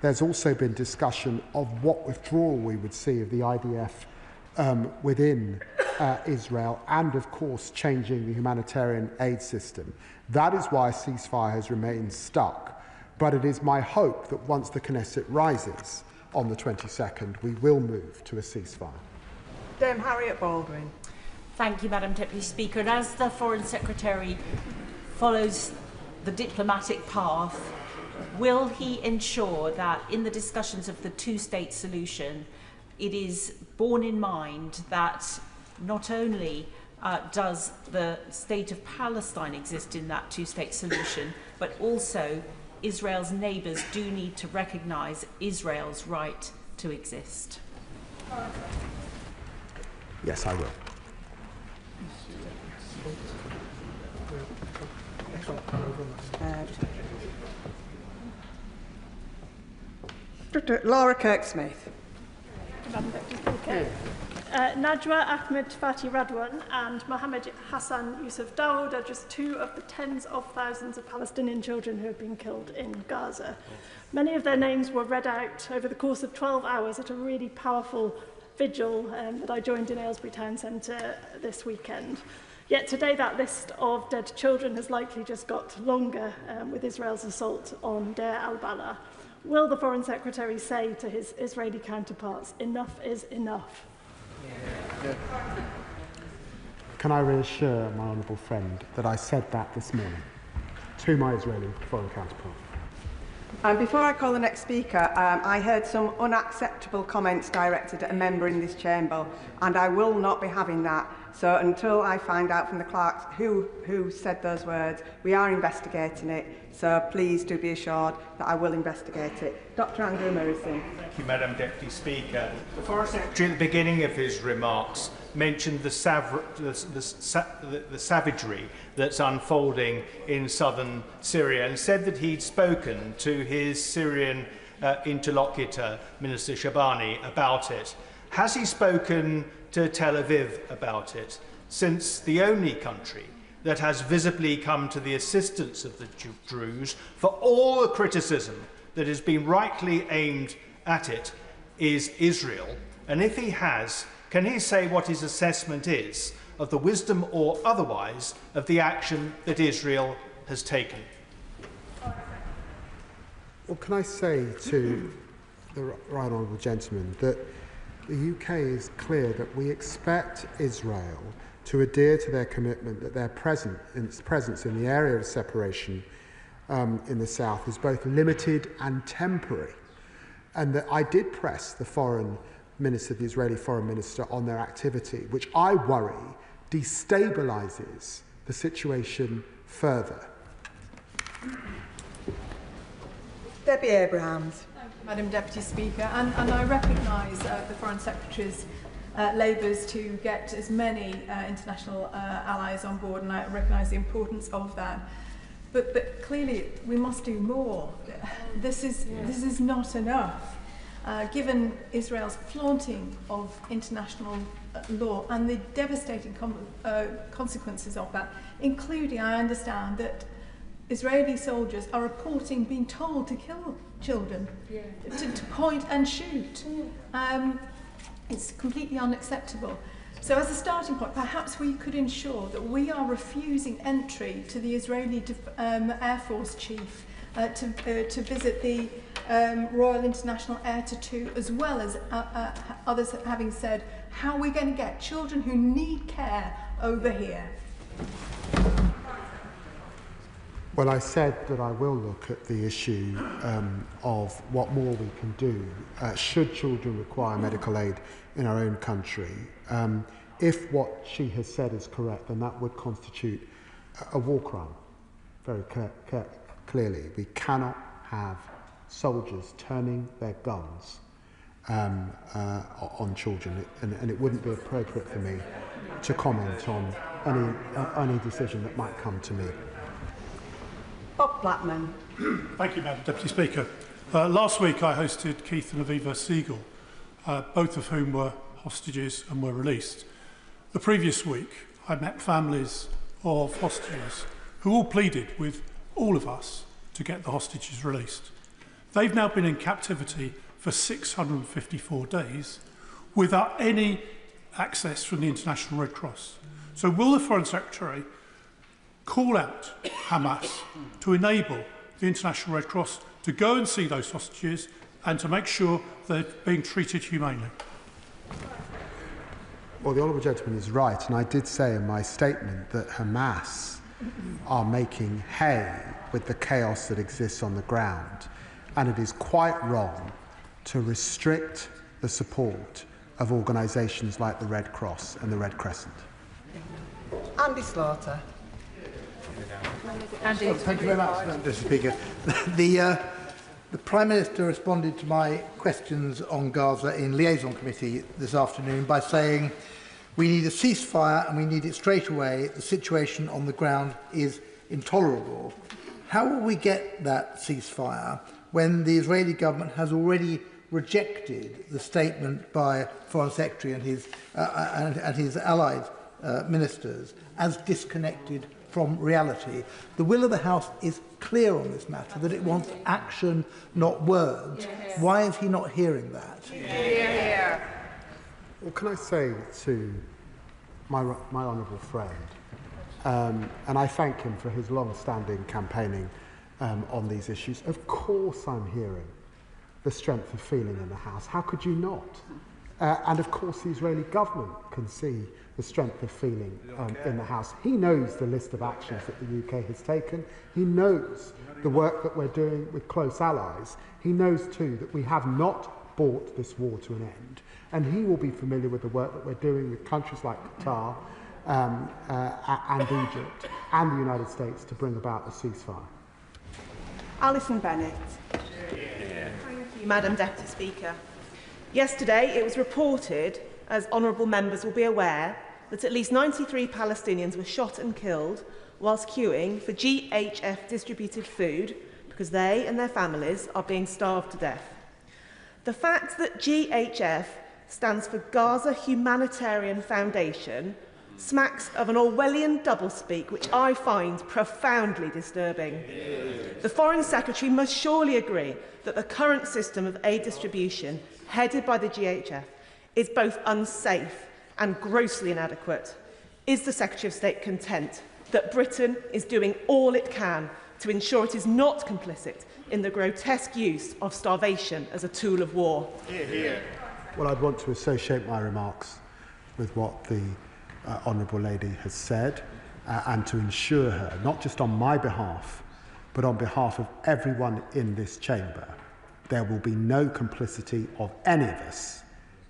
There's also been discussion of what withdrawal we would see of the IDF within Israel, and of course changing the humanitarian aid system. That is why a ceasefire has remained stuck. But it is my hope that once the Knesset rises on the 22nd, we will move to a ceasefire. Dame Harriet Baldwin. Thank you, Madam Deputy Speaker. And as the Foreign Secretary follows the diplomatic path, will he ensure that in the discussions of the two-state solution, it is borne in mind that not only does the state of Palestine exist in that two-state solution, but also Israel's neighbours do need to recognise Israel's right to exist? Yes, I will. Laura Kirk-Smith. Madam Deputy Speaker. Najwa Ahmed Fati Radwan and Mohammed Hassan Yusuf Dawood are just two of the tens of thousands of Palestinian children who have been killed in Gaza. Many of their names were read out over the course of 12 hours at a really powerful vigil that I joined in Aylesbury Town Centre this weekend. Yet today that list of dead children has likely just got longer with Israel's assault on Deir al-Balah. Will the Foreign Secretary say to his Israeli counterparts, enough is enough? Can I reassure my honourable friend that I said that this morning to my Israeli foreign counterpart? And before I call the next speaker, I heard some unacceptable comments directed at a member in this chamber, and I will not be having that. So until I find out from the clerks who said those words, we are investigating it. So please do be assured that I will investigate it. Dr. Andrew Morrison. Thank you, Madam Deputy Speaker. The Foreign Secretary at the beginning of his remarks mentioned the savagery that's unfolding in southern Syria and said that he'd spoken to his Syrian interlocutor, Minister Shabani, about it. Has he spoken to Tel Aviv about it, since the only country that has visibly come to the assistance of the Druze for all the criticism that has been rightly aimed at it is Israel? And if he has, can he say what his assessment is of the wisdom or otherwise of the action that Israel has taken? Well, can I say to the right honourable gentleman that the UK is clear that we expect Israel to adhere to their commitment that their presence in the area of separation in the south is both limited and temporary. And that I did press the foreign minister, the Israeli foreign minister, on their activity, which I worry destabilises the situation further. Debbie Abrahams. Thank you, Madam Deputy Speaker. And I recognise the Foreign Secretary's labours to get as many international allies on board, and I recognise the importance of that. But clearly we must do more. This is not enough. Given Israel's flaunting of international law and the devastating consequences of that, including, I understand, that Israeli soldiers are reporting being told to kill children, to point and shoot. It's completely unacceptable. So as a starting point, perhaps we could ensure that we are refusing entry to the Israeli Air Force Chief to visit the Royal International Air Tattoo, as well as others having said, how are we going to get children who need care over here? Well, I said that I will look at the issue of what more we can do should children require medical aid in our own country. If what she has said is correct, then that would constitute a war crime, very clearly. We cannot have soldiers turning their guns on children, and it wouldn't be appropriate for me to comment on any decision that might come to me. Bob Blackman. Thank you, Madam Deputy Speaker. Last week I hosted Keith and Aviva Siegel, both of whom were hostages and were released. The previous week I met families of hostages who all pleaded with all of us to get the hostages released. They've now been in captivity for 654 days without any access from the International Red Cross. So will the Foreign Secretary call out Hamas to enable the International Red Cross to go and see those hostages and to make sure they're being treated humanely. Well, the Honourable Gentleman is right, and I did say in my statement that Hamas are making hay with the chaos that exists on the ground, and it is quite wrong to restrict the support of organisations like the Red Cross and the Red Crescent. Andy Slaughter. Andy. Thank you very much, Mr. Speaker. The Prime Minister responded to my questions on Gaza in Liaison Committee this afternoon by saying we need a ceasefire and we need it straight away. The situation on the ground is intolerable. How will we get that ceasefire when the Israeli government has already rejected the statement by Foreign Secretary and his allied ministers as disconnected from reality? The will of the House is clear on this matter, that it wants action, not words. Yes. Why is he not hearing that? Well, can I say to my honourable friend, and I thank him for his long-standing campaigning on these issues, of course I'm hearing the strength of feeling in the House. How could you not? And of course the Israeli government can see the strength of feeling in the House. He knows the list of actions that the UK has taken. He knows the work that we're doing with close allies. He knows too that we have not brought this war to an end. And he will be familiar with the work that we're doing with countries like Qatar and Egypt and the United States to bring about a ceasefire. Alison Bennett. Thank you, Madam Deputy Speaker. Yesterday it was reported, as honourable members will be aware, that at least 93 Palestinians were shot and killed whilst queuing for GHF distributed food because they and their families are being starved to death. The fact that GHF stands for Gaza Humanitarian Foundation smacks of an Orwellian doublespeak which I find profoundly disturbing. The Foreign Secretary must surely agree that the current system of aid distribution headed by the GHF is both unsafe and grossly inadequate. Is the Secretary of State content that Britain is doing all it can to ensure it is not complicit in the grotesque use of starvation as a tool of war? Well, I'd want to associate my remarks with what the Honourable Lady has said and to ensure her, not just on my behalf, but on behalf of everyone in this chamber, there will be no complicity of any of us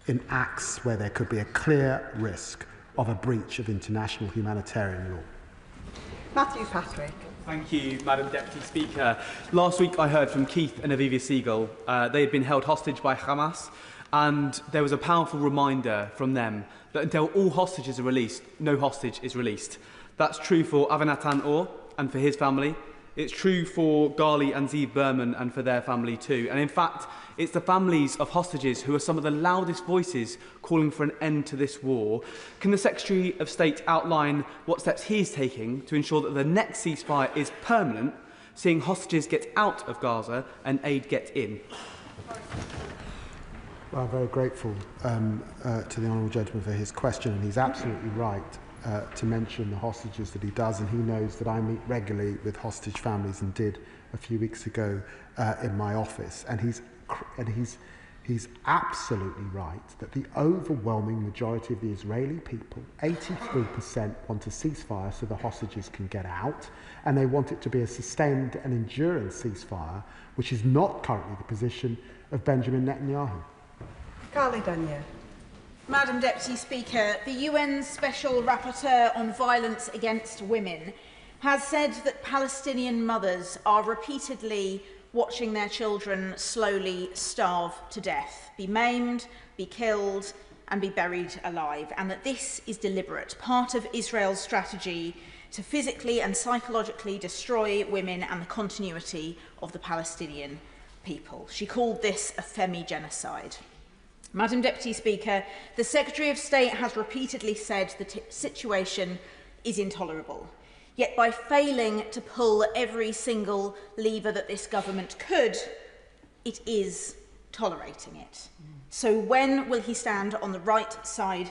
in acts where there could be a clear risk of a breach of international humanitarian law. Matthew Patrick. Thank you, Madam Deputy Speaker. Last week I heard from Keith and Aviva Siegel. They had been held hostage by Hamas, and there was a powerful reminder from them that until all hostages are released, no hostage is released. That's true for Avinatan Or and for his family. It's true for Gali and Zeev Berman and for their family too. And in fact, it's the families of hostages who are some of the loudest voices calling for an end to this war. Can the Secretary of State outline what steps he is taking to ensure that the next ceasefire is permanent, seeing hostages get out of Gaza and aid get in? Well, I'm very grateful to the Honourable Gentleman for his question, and he's absolutely right to mention the hostages that he does, and he knows that I meet regularly with hostage families and did a few weeks ago in my office, and he's absolutely right that the overwhelming majority of the Israeli people, 83%, want a ceasefire so the hostages can get out, and they want it to be a sustained and enduring ceasefire, which is not currently the position of Benjamin Netanyahu. Carly Danier. Madam Deputy Speaker, the UN Special Rapporteur on Violence Against Women has said that Palestinian mothers are repeatedly watching their children slowly starve to death, be maimed, be killed and be buried alive, and that this is deliberate, part of Israel's strategy to physically and psychologically destroy women and the continuity of the Palestinian people. She called this a femi-genocide. Madam Deputy Speaker, the Secretary of State has repeatedly said the situation is intolerable. Yet by failing to pull every single lever that this government could, it is tolerating it. So when will he stand on the right side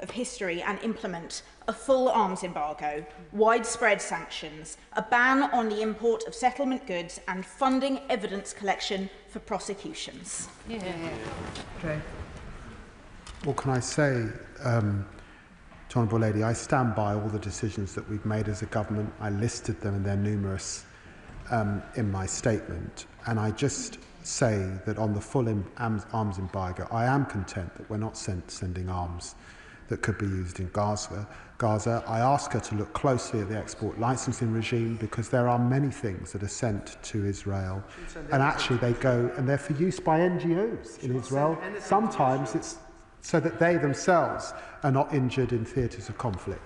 of history and implement a full arms embargo, widespread sanctions, a ban on the import of settlement goods, and funding evidence collection for prosecutions. Well, can I say, Honourable Lady, I stand by all the decisions that we've made as a government. I listed them, and they're numerous in my statement. And I just say that on the full arms embargo, I am content that we're not sending arms that could be used in Gaza. I ask her to look closely at the export licensing regime, because there are many things that are sent to Israel, and actually they go and they're for use by NGOs in Israel. Sometimes it's so that they themselves are not injured in theatres of conflict.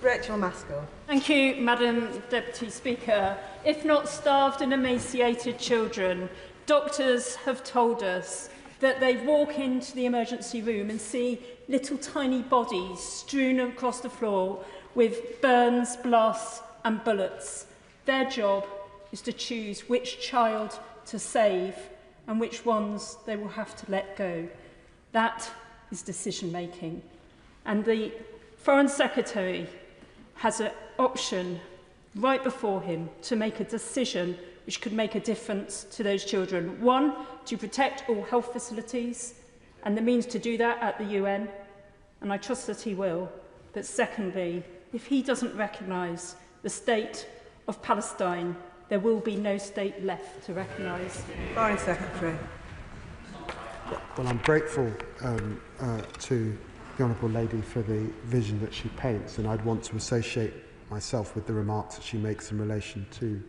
Rachel Maskell. Thank you, Madam Deputy Speaker. If not starved and emaciated children, doctors have told us that they walk into the emergency room and see little tiny bodies strewn across the floor with burns, blasts and bullets. Their job is to choose which child to save and which ones they will have to let go. That is decision making. And the Foreign Secretary has an option right before him to make a decision which could make a difference to those children. One, to protect all health facilities and the means to do that at the UN, and I trust that he will. But secondly, if he doesn't recognise the state of Palestine, there will be no state left to recognise. Foreign Secretary. Well, I'm grateful to the Honourable Lady for the vision that she paints, and I'd want to associate myself with the remarks that she makes in relation to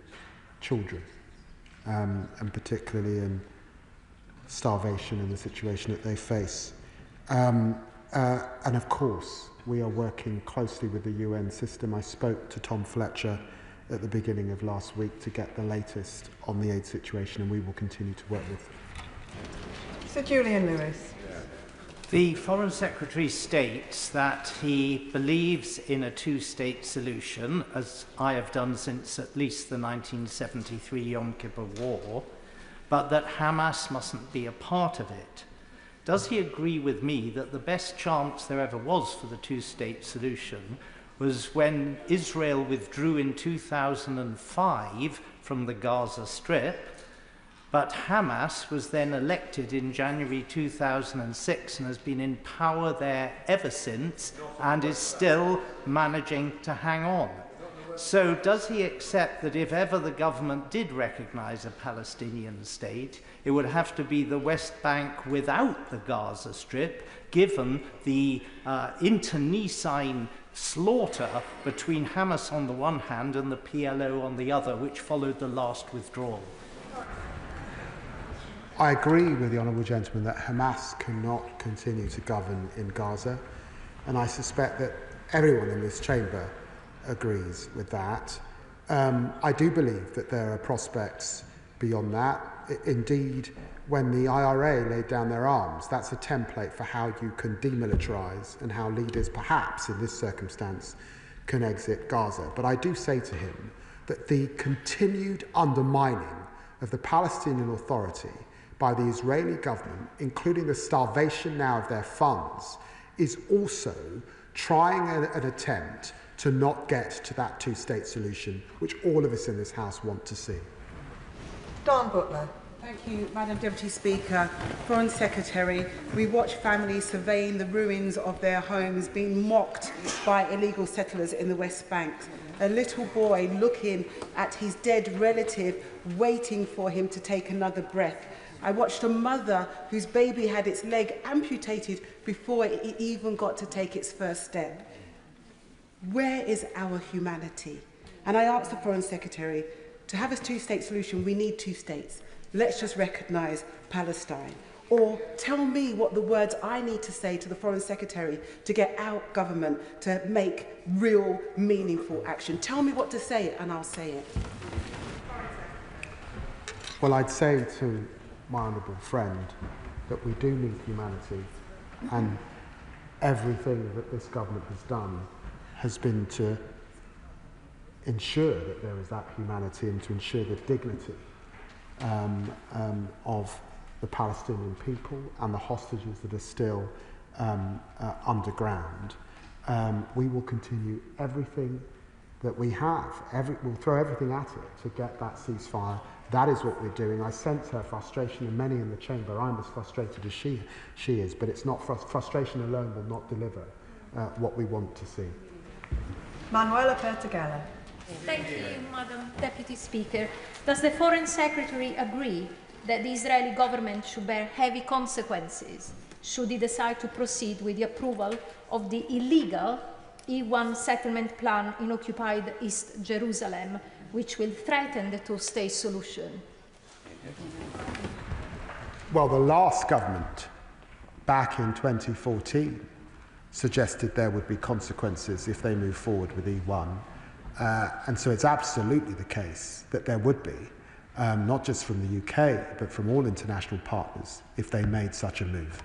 children, and particularly in starvation and the situation that they face. And of course, we are working closely with the UN system. I spoke to Tom Fletcher at the beginning of last week to get the latest on the aid situation, and we will continue to work with them. Sir Julian Lewis. The Foreign Secretary states that he believes in a two-state solution, as I have done since at least the 1973 Yom Kippur War, but that Hamas mustn't be a part of it. Does he agree with me that the best chance there ever was for the two-state solution was when Israel withdrew in 2005 from the Gaza Strip, but Hamas was then elected in January 2006 and has been in power there ever since and is still managing to hang on? So does he accept that if ever the government did recognise a Palestinian state, it would have to be the West Bank without the Gaza Strip, given the internecine slaughter between Hamas on the one hand and the PLO on the other, which followed the last withdrawal? I agree with the Honourable Gentleman that Hamas cannot continue to govern in Gaza, and I suspect that everyone in this chamber agrees with that. I do believe that there are prospects beyond that. Indeed, when the IRA laid down their arms, that's a template for how you can demilitarise and how leaders, perhaps in this circumstance, can exit Gaza. But I do say to him that the continued undermining of the Palestinian Authority by the Israeli government, including the starvation now of their funds, is also trying an attempt to not get to that two-state solution, which all of us in this House want to see. Dawn Butler. Thank you, Madam Deputy Speaker. Foreign Secretary, we watch families surveying the ruins of their homes being mocked by illegal settlers in the West Bank. A little boy looking at his dead relative, waiting for him to take another breath. I watched a mother whose baby had its leg amputated before it even got to take its first step. Where is our humanity? And I asked the Foreign Secretary, to have a two-state solution, we need two states. Let's just recognise Palestine. Or tell me what the words I need to say to the Foreign Secretary to get our government to make real, meaningful action. Tell me what to say and I'll say it. Well, I'd say to my honourable friend that we do need humanity, and everything that this government has done has been to ensure that there is that humanity and to ensure the dignity of the Palestinian people and the hostages that are still underground, we will continue everything that we have. We'll throw everything at it to get that ceasefire. That is what we're doing. I sense her frustration, and many in the chamber. I'm as frustrated as she is, but it's not frustration alone will not deliver what we want to see. Manuela Pertegala. Thank you, Madam Deputy Speaker. Does the Foreign Secretary agree that the Israeli government should bear heavy consequences should it decide to proceed with the approval of the illegal E1 settlement plan in occupied East Jerusalem, which will threaten the two-state solution? Well, the last government, back in 2014, suggested there would be consequences if they move forward with E1. And so it's absolutely the case that there would be, not just from the UK, but from all international partners, if they made such a move.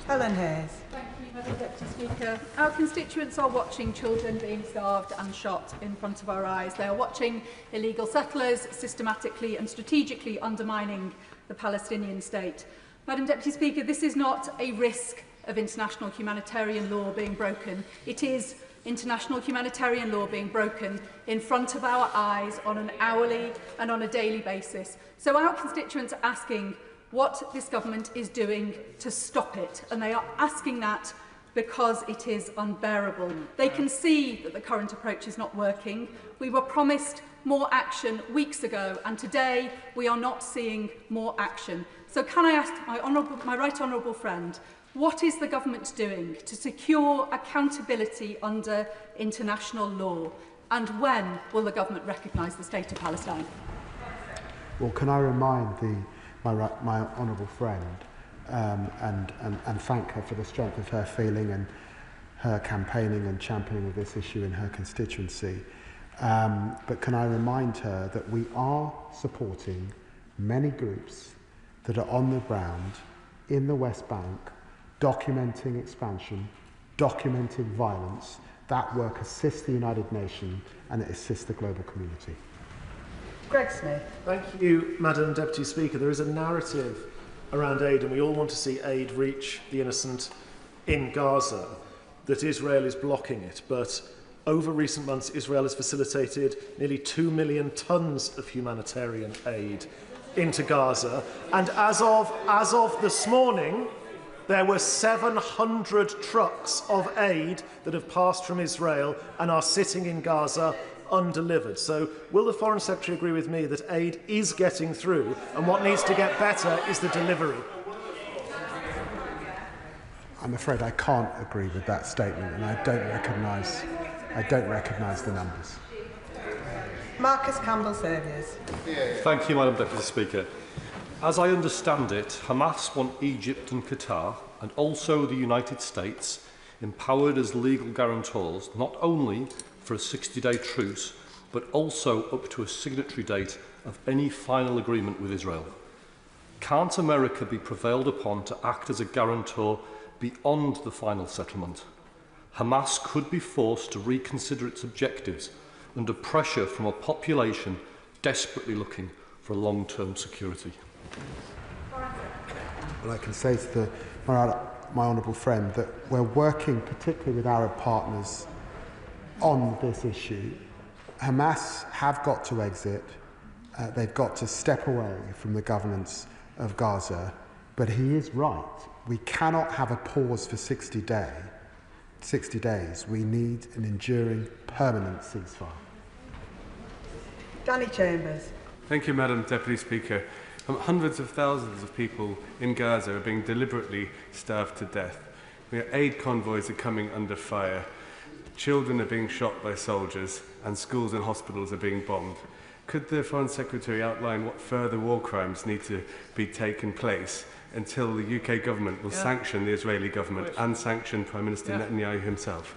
Helen Hayes. Thank you, Madam Deputy Speaker. Our constituents are watching children being starved and shot in front of our eyes. They are watching illegal settlers systematically and strategically undermining the Palestinian state. Madam Deputy Speaker, this is not a risk of international humanitarian law being broken. It is international humanitarian law being broken in front of our eyes on an hourly and on a daily basis. So our constituents are asking what this government is doing to stop it, and they are asking that because it is unbearable. They can see that the current approach is not working. We were promised more action weeks ago, and today we are not seeing more action. So can I ask my right honourable friend, what is the government doing to secure accountability under international law, and when will the government recognise the state of Palestine? Well, can I remind my honourable friend and thank her for the strength of her feeling and her campaigning and championing of this issue in her constituency. But can I remind her that we are supporting many groups that are on the ground in the West Bank, documenting expansion, documenting violence. That work assists the United Nations and it assists the global community. Greg Smith. Thank you, Madam Deputy Speaker. There is a narrative around aid, and we all want to see aid reach the innocent in Gaza, that Israel is blocking it. But over recent months, Israel has facilitated nearly 2 million tonnes of humanitarian aid into Gaza. And as of this morning, there were 700 trucks of aid that have passed from Israel and are sitting in Gaza undelivered. So will the Foreign Secretary agree with me that aid is getting through, and what needs to get better is the delivery? I'm afraid I can't agree with that statement, and I don't recognise the numbers. Marcus Campbell-Serviers. Thank you, Madam Deputy Speaker. As I understand it, Hamas want Egypt and Qatar, and also the United States, empowered as legal guarantors, not only for a 60-day truce, but also up to a signatory date of any final agreement with Israel. Can't America be prevailed upon to act as a guarantor beyond the final settlement? Hamas could be forced to reconsider its objectives under pressure from a population desperately looking for long-term security. Well, I can say to my honourable friend that we're working particularly with Arab partners on this issue. Hamas have got to exit. They've got to step away from the governance of Gaza. But he is right. We cannot have a pause for 60 days. We need an enduring, permanent ceasefire. Danny Chambers. Thank you, Madam Deputy Speaker. Hundreds of thousands of people in Gaza are being deliberately starved to death. Aid convoys are coming under fire. Children are being shot by soldiers, and schools and hospitals are being bombed. Could the Foreign Secretary outline what further war crimes need to be taken place until the UK government will sanction the Israeli government and sanction Prime Minister Netanyahu himself?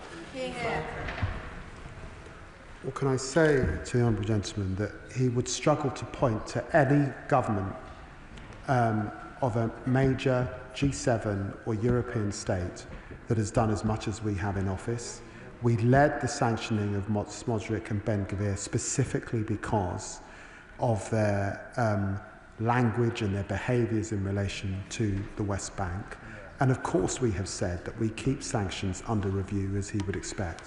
Well, can I say to the honourable gentleman that he would struggle to point to any government of a major G7 or European state that has done as much as we have in office. We led the sanctioning of Smodrik and Ben-Gvir specifically because of their language and their behaviours in relation to the West Bank. And of course we have said that we keep sanctions under review, as he would expect.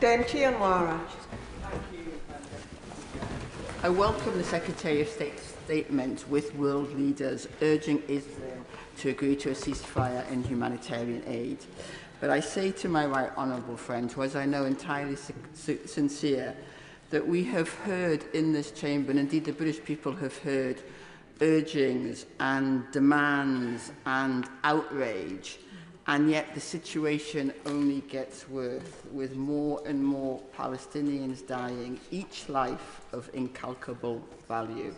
Dame Chianwara. I welcome the Secretary of State's statement with world leaders urging Israel to agree to a ceasefire in humanitarian aid. But I say to my right honourable friend, who as I know entirely sincere, that we have heard in this chamber, and indeed the British people have heard, urgings and demands and outrage, and yet the situation only gets worse, with more and more Palestinians dying, each life of incalculable value.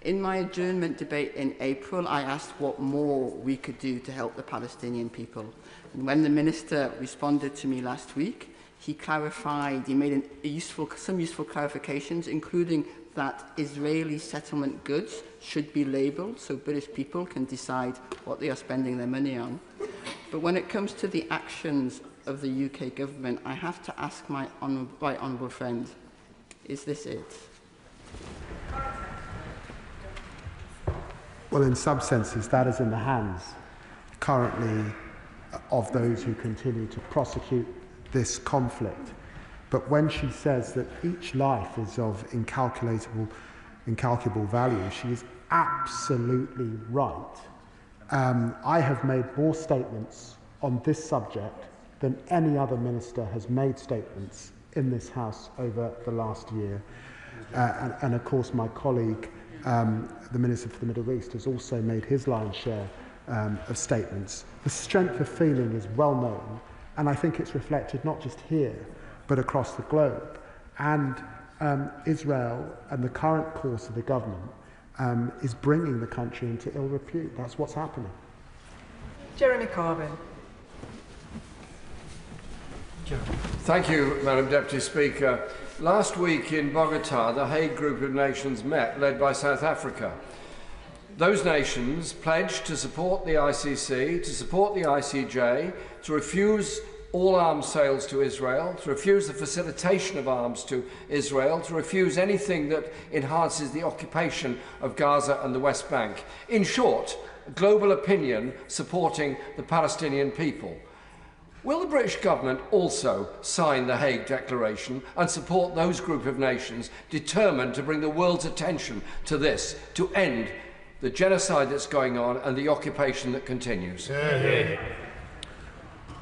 In my adjournment debate in April, I asked what more we could do to help the Palestinian people. And when the Minister responded to me last week, he clarified, he made some useful clarifications, including that Israeli settlement goods should be labelled so British people can decide what they are spending their money on. But when it comes to the actions of the UK government, I have to ask my right honourable friend, is this it? Well, in some senses, that is in the hands currently of those who continue to prosecute this conflict. But when she says that each life is of incalculable value, she is absolutely right. I have made more statements on this subject than any other minister has made statements in this House over the last year. And of course, my colleague, the Minister for the Middle East, has also made his lion's share of statements. The strength of feeling is well known, and I think it's reflected not just here, but across the globe. And Israel and the current course of the government is bringing the country into ill repute. That's what's happening. Jeremy Corbyn. Thank you, Madam Deputy Speaker. Last week in Bogota, the Hague Group of Nations met, led by South Africa. Those nations pledged to support the ICC, to support the ICJ, to refuse all arms sales to Israel, to refuse the facilitation of arms to Israel, to refuse anything that enhances the occupation of Gaza and the West Bank. In short, global opinion supporting the Palestinian people. Will the British government also sign the Hague Declaration and support those group of nations determined to bring the world's attention to this, to end the genocide that's going on and the occupation that continues?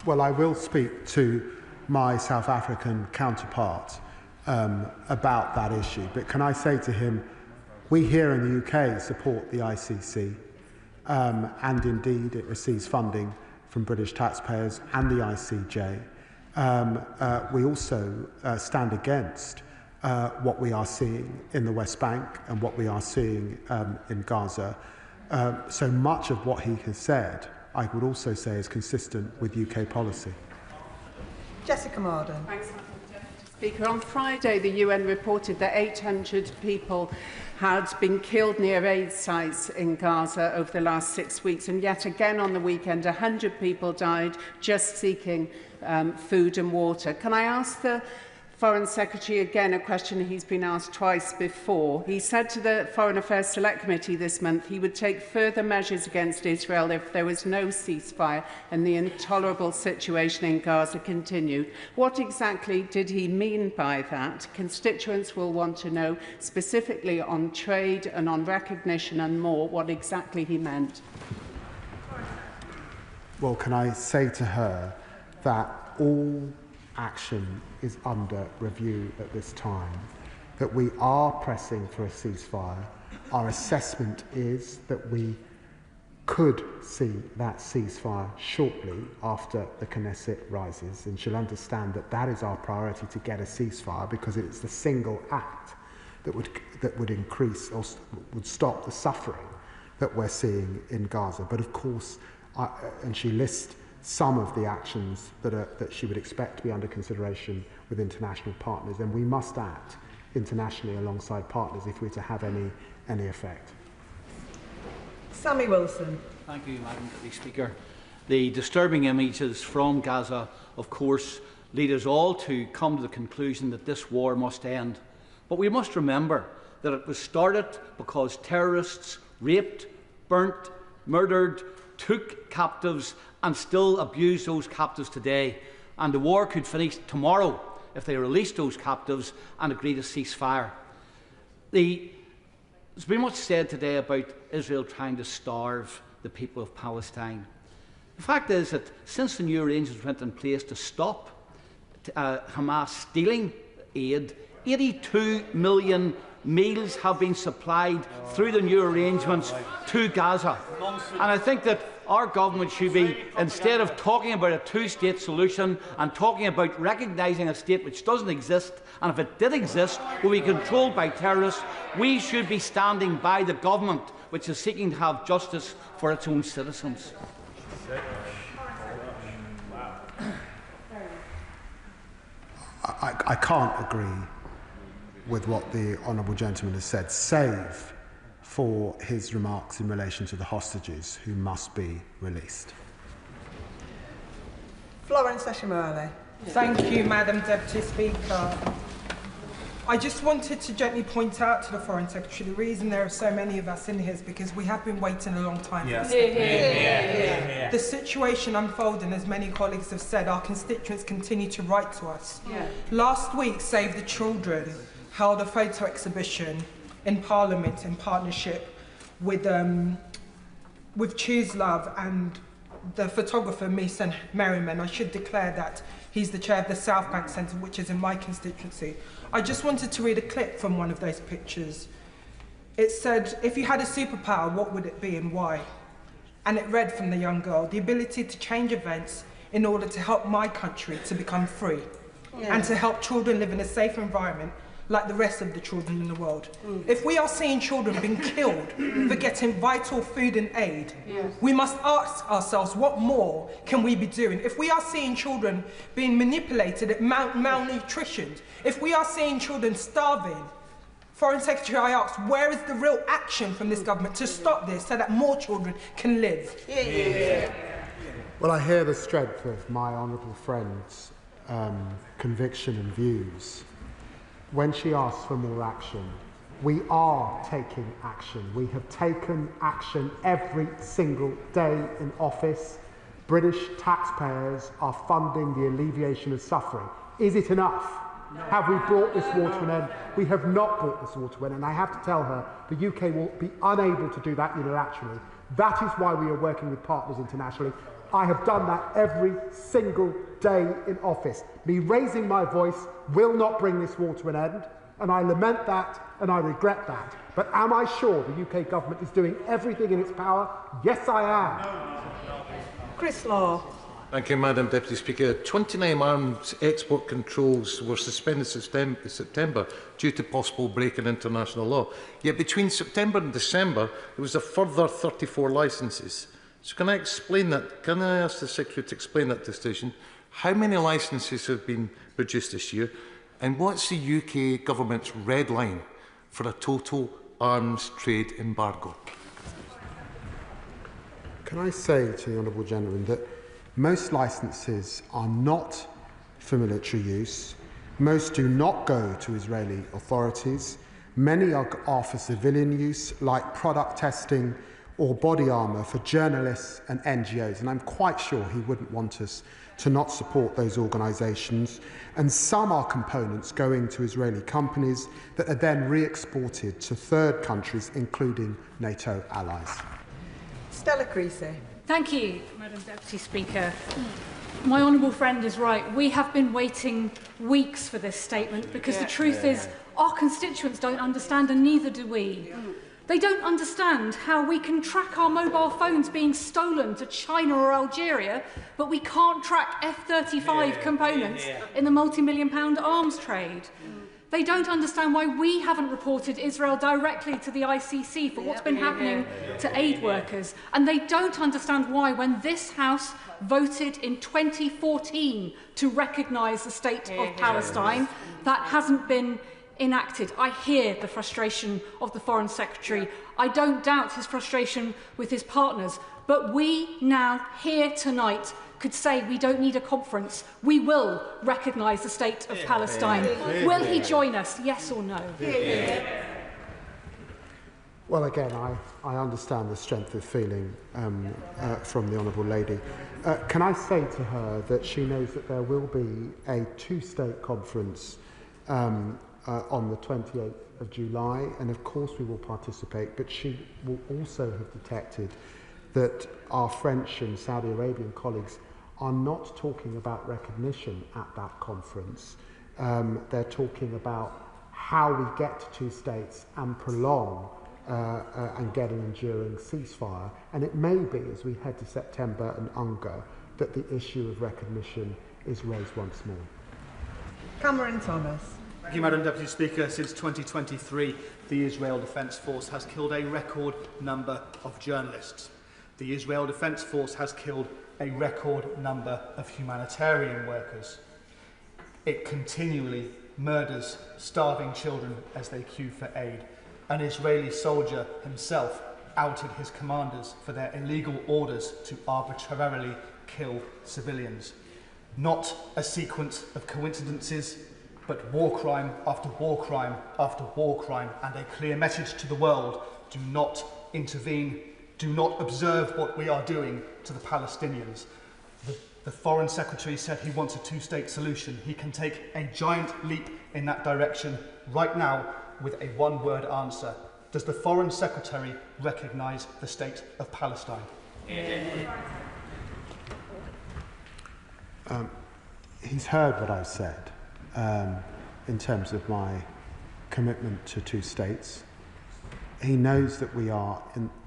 Well, I will speak to my South African counterpart about that issue, but can I say to him, we here in the UK support the ICC, and indeed it receives funding from British taxpayers and the ICJ. We also stand against what we are seeing in the West Bank and what we are seeing in Gaza. So much of what he has said, I would also say, is consistent with UK policy. Jessica Morden. Thanks, Madam Speaker. On Friday, the UN reported that 800 people had been killed near aid sites in Gaza over the last 6 weeks, and yet again on the weekend 100 people died just seeking food and water. Can I ask the Foreign Secretary again a question he's been asked twice before? He said to the Foreign Affairs Select Committee this month he would take further measures against Israel if there was no ceasefire and the intolerable situation in Gaza continued. What exactly did he mean by that? Constituents will want to know, specifically on trade and on recognition and more, what exactly he meant. Well, can I say to her that all action is under review at this time, that we are pressing for a ceasefire. Our assessment is that we could see that ceasefire shortly after the Knesset rises, and she'll understand that that is our priority, to get a ceasefire, because it's the single act that would increase or would stop the suffering that we're seeing in Gaza. But of course, and she lists some of the actions that she would expect to be under consideration with international partners, and we must act internationally alongside partners if we're to have any effect. Sammy Wilson. Thank you, Madam Deputy Speaker. The disturbing images from Gaza, of course, lead us all to come to the conclusion that this war must end. But we must remember that it was started because terrorists raped, burnt, murdered took captives and still abuse those captives today. And the war could finish tomorrow if they release those captives and agree to ceasefire. There's been much said today about Israel trying to starve the people of Palestine. The fact is that since the new arrangements went in place to stop Hamas stealing aid, 82 million meals have been supplied through the new arrangements to Gaza. And I think that our government should be, instead of talking about a two-state solution and talking about recognising a state which doesn't exist, and if it did exist, will be controlled by terrorists, we should be standing by the government which is seeking to have justice for its own citizens. I can't agree with what the honourable gentleman has said, save for his remarks in relation to the hostages who must be released. Florence Ashimole. Thank you, Madam Deputy Speaker. I just wanted to gently point out to the Foreign Secretary the reason there are so many of us in here is because we have been waiting a long time for this. The situation unfolding, as many colleagues have said, our constituents continue to write to us. Last week, Save the Children held a photo exhibition in Parliament in partnership with Choose Love and the photographer Mason Merriman. I should declare that he's the chair of the South Bank Centre, which is in my constituency. I just wanted to read a clip from one of those pictures. It said, "If you had a superpower, what would it be and why?" And it read from the young girl, "The ability to change events in order to help my country to become free and to help children live in a safe environment like the rest of the children in the world." If we are seeing children being killed for getting vital food and aid, we must ask ourselves, what more can we be doing? If we are seeing children being manipulated at malnutrition, if we are seeing children starving, Foreign Secretary, I ask, where is the real action from this government to stop this so that more children can live? Well, I hear the strength of my honourable friend's conviction and views. When she asks for more action, we are taking action. We have taken action every single day in office. British taxpayers are funding the alleviation of suffering. Is it enough? No. Have we brought this war to an end? We have not brought this war to an end. And I have to tell her the UK will be unable to do that unilaterally. That is why we are working with partners internationally. I have done that every single day in office. Me raising my voice will not bring this war to an end, and I lament that and I regret that. But am I sure the UK government is doing everything in its power? Yes, I am. Chris Law. Thank you, Madam Deputy Speaker. 29 arms export controls were suspended in September due to possible break in international law. Yet between September and December, there was a further 34 licences. So can I explain that? Can I ask the Secretary to explain that decision? How many licences have been produced this year? And what's the UK government's red line for a total arms trade embargo? Can I say to the honourable gentleman that most licences are not for military use. Most do not go to Israeli authorities. Many are for civilian use, like product testing or body armour for journalists and NGOs. And I'm quite sure he wouldn't want us to not support those organisations. And some are components going to Israeli companies that are then re-exported to third countries, including NATO allies. Stella Creasy. Thank you, Madam Deputy Speaker. My honourable friend is right. We have been waiting weeks for this statement because the truth is our constituents don't understand, and neither do we. They don't understand how we can track our mobile phones being stolen to China or Algeria, but we can't track F-35 components in the multi-million-pound arms trade. They don't understand why we haven't reported Israel directly to the ICC for what's been happening to aid workers. And they don't understand why, when this House voted in 2014 to recognise the state of Palestine, that hasn't been enacted. I hear the frustration of the Foreign Secretary. I don't doubt his frustration with his partners. But we now, here tonight, could say we don't need a conference. We will recognise the state of Palestine. Will he join us, yes or no? Well, again, I understand the strength of feeling from the Honourable Lady. Can I say to her that she knows that there will be a two-state conference on the 28th of July, and of course we will participate, but she will also have detected that our French and Saudi Arabian colleagues are not talking about recognition at that conference. They're talking about how we get to two states and prolong and get an enduring ceasefire. And it may be, as we head to September and UNGA, that the issue of recognition is raised once more. Cameron Thomas. Thank you, Madam Deputy Speaker. Since 2023, the Israel Defence Force has killed a record number of journalists. The Israel Defence Force has killed a record number of humanitarian workers. It continually murders starving children as they queue for aid. An Israeli soldier himself outed his commanders for their illegal orders to arbitrarily kill civilians. Not a sequence of coincidences, but war crime after war crime after war crime, and a clear message to the world: do not intervene, do not observe what we are doing to the Palestinians. The Foreign Secretary said he wants a two-state solution. He can take a giant leap in that direction right now with a one-word answer. Does the Foreign Secretary recognise the state of Palestine? He's heard what I've said in terms of my commitment to two states. He knows that we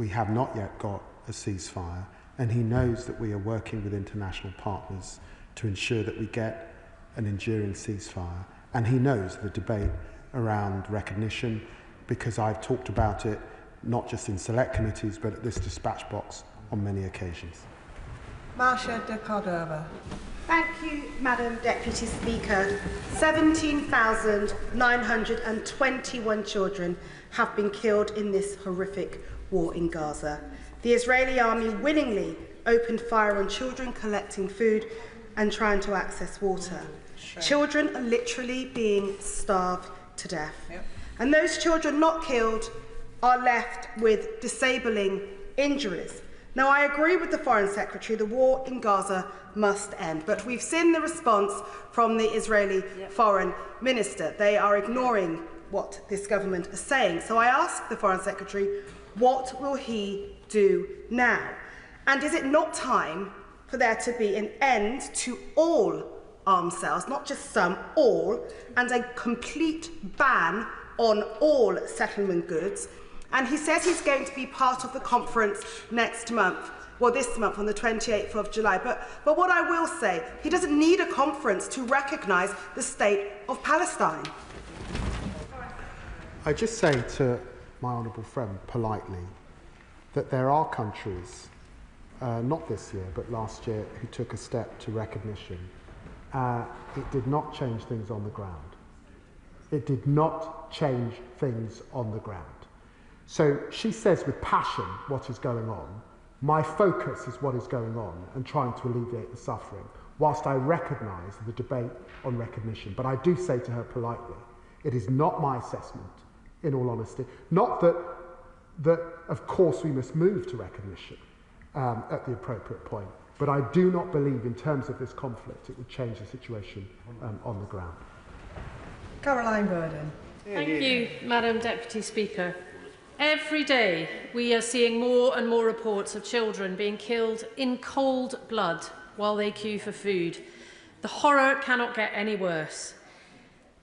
have not yet got a ceasefire, and he knows that we are working with international partners to ensure that we get an enduring ceasefire. And he knows the debate around recognition, because I've talked about it not just in select committees but at this dispatch box on many occasions. Marcia de Cordova. Thank you, Madam Deputy Speaker. 17,921 children have been killed in this horrific war in Gaza. The Israeli army willingly opened fire on children collecting food and trying to access water. Children are literally being starved to death. Yep. And those children not killed are left with disabling injuries. Now, I agree with the Foreign Secretary, the war in Gaza must end, but we've seen the response from the Israeli Foreign Minister. They are ignoring what this government is saying. So I ask the Foreign Secretary, what will he do now? And is it not time for there to be an end to all arms sales, not just some, all, and a complete ban on all settlement goods? And he says he's going to be part of the conference next month, well, this month on the 28th of July. But what I will say, he doesn't need a conference to recognise the state of Palestine. I just say to my honourable friend politely that there are countries, not this year but last year, who took a step to recognition. It did not change things on the ground. It did not change things on the ground. So she says with passion what is going on. My focus is what is going on and trying to alleviate the suffering, whilst I recognise the debate on recognition. But I do say to her politely, it is not my assessment, in all honesty, not that of course we must move to recognition at the appropriate point, but I do not believe in terms of this conflict it would change the situation on the ground. Caroline Burden. Thank you, Madam Deputy Speaker. Every day we are seeing more and more reports of children being killed in cold blood while they queue for food. The horror cannot get any worse.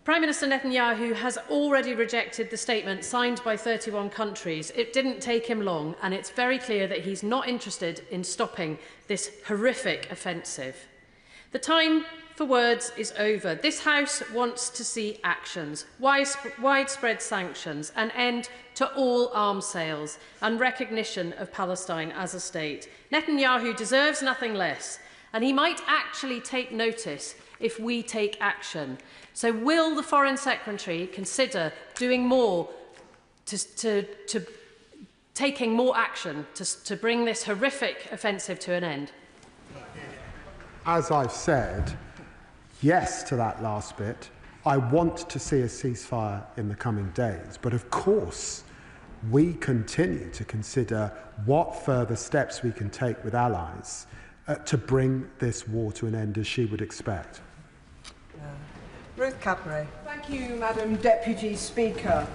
Prime Minister Netanyahu has already rejected the statement signed by 31 countries. It didn't take him long, and it's very clear that he's not interested in stopping this horrific offensive. The time for words is over. This House wants to see actions, widespread sanctions, an end to all arms sales, and recognition of Palestine as a state. Netanyahu deserves nothing less, and he might actually take notice if we take action. So will the Foreign Secretary consider doing more taking more action to bring this horrific offensive to an end? As I've said, yes to that last bit. I want to see a ceasefire in the coming days, but of course we continue to consider what further steps we can take with allies to bring this war to an end, as she would expect. Ruth Cadbury. Thank you, Madam Deputy Speaker.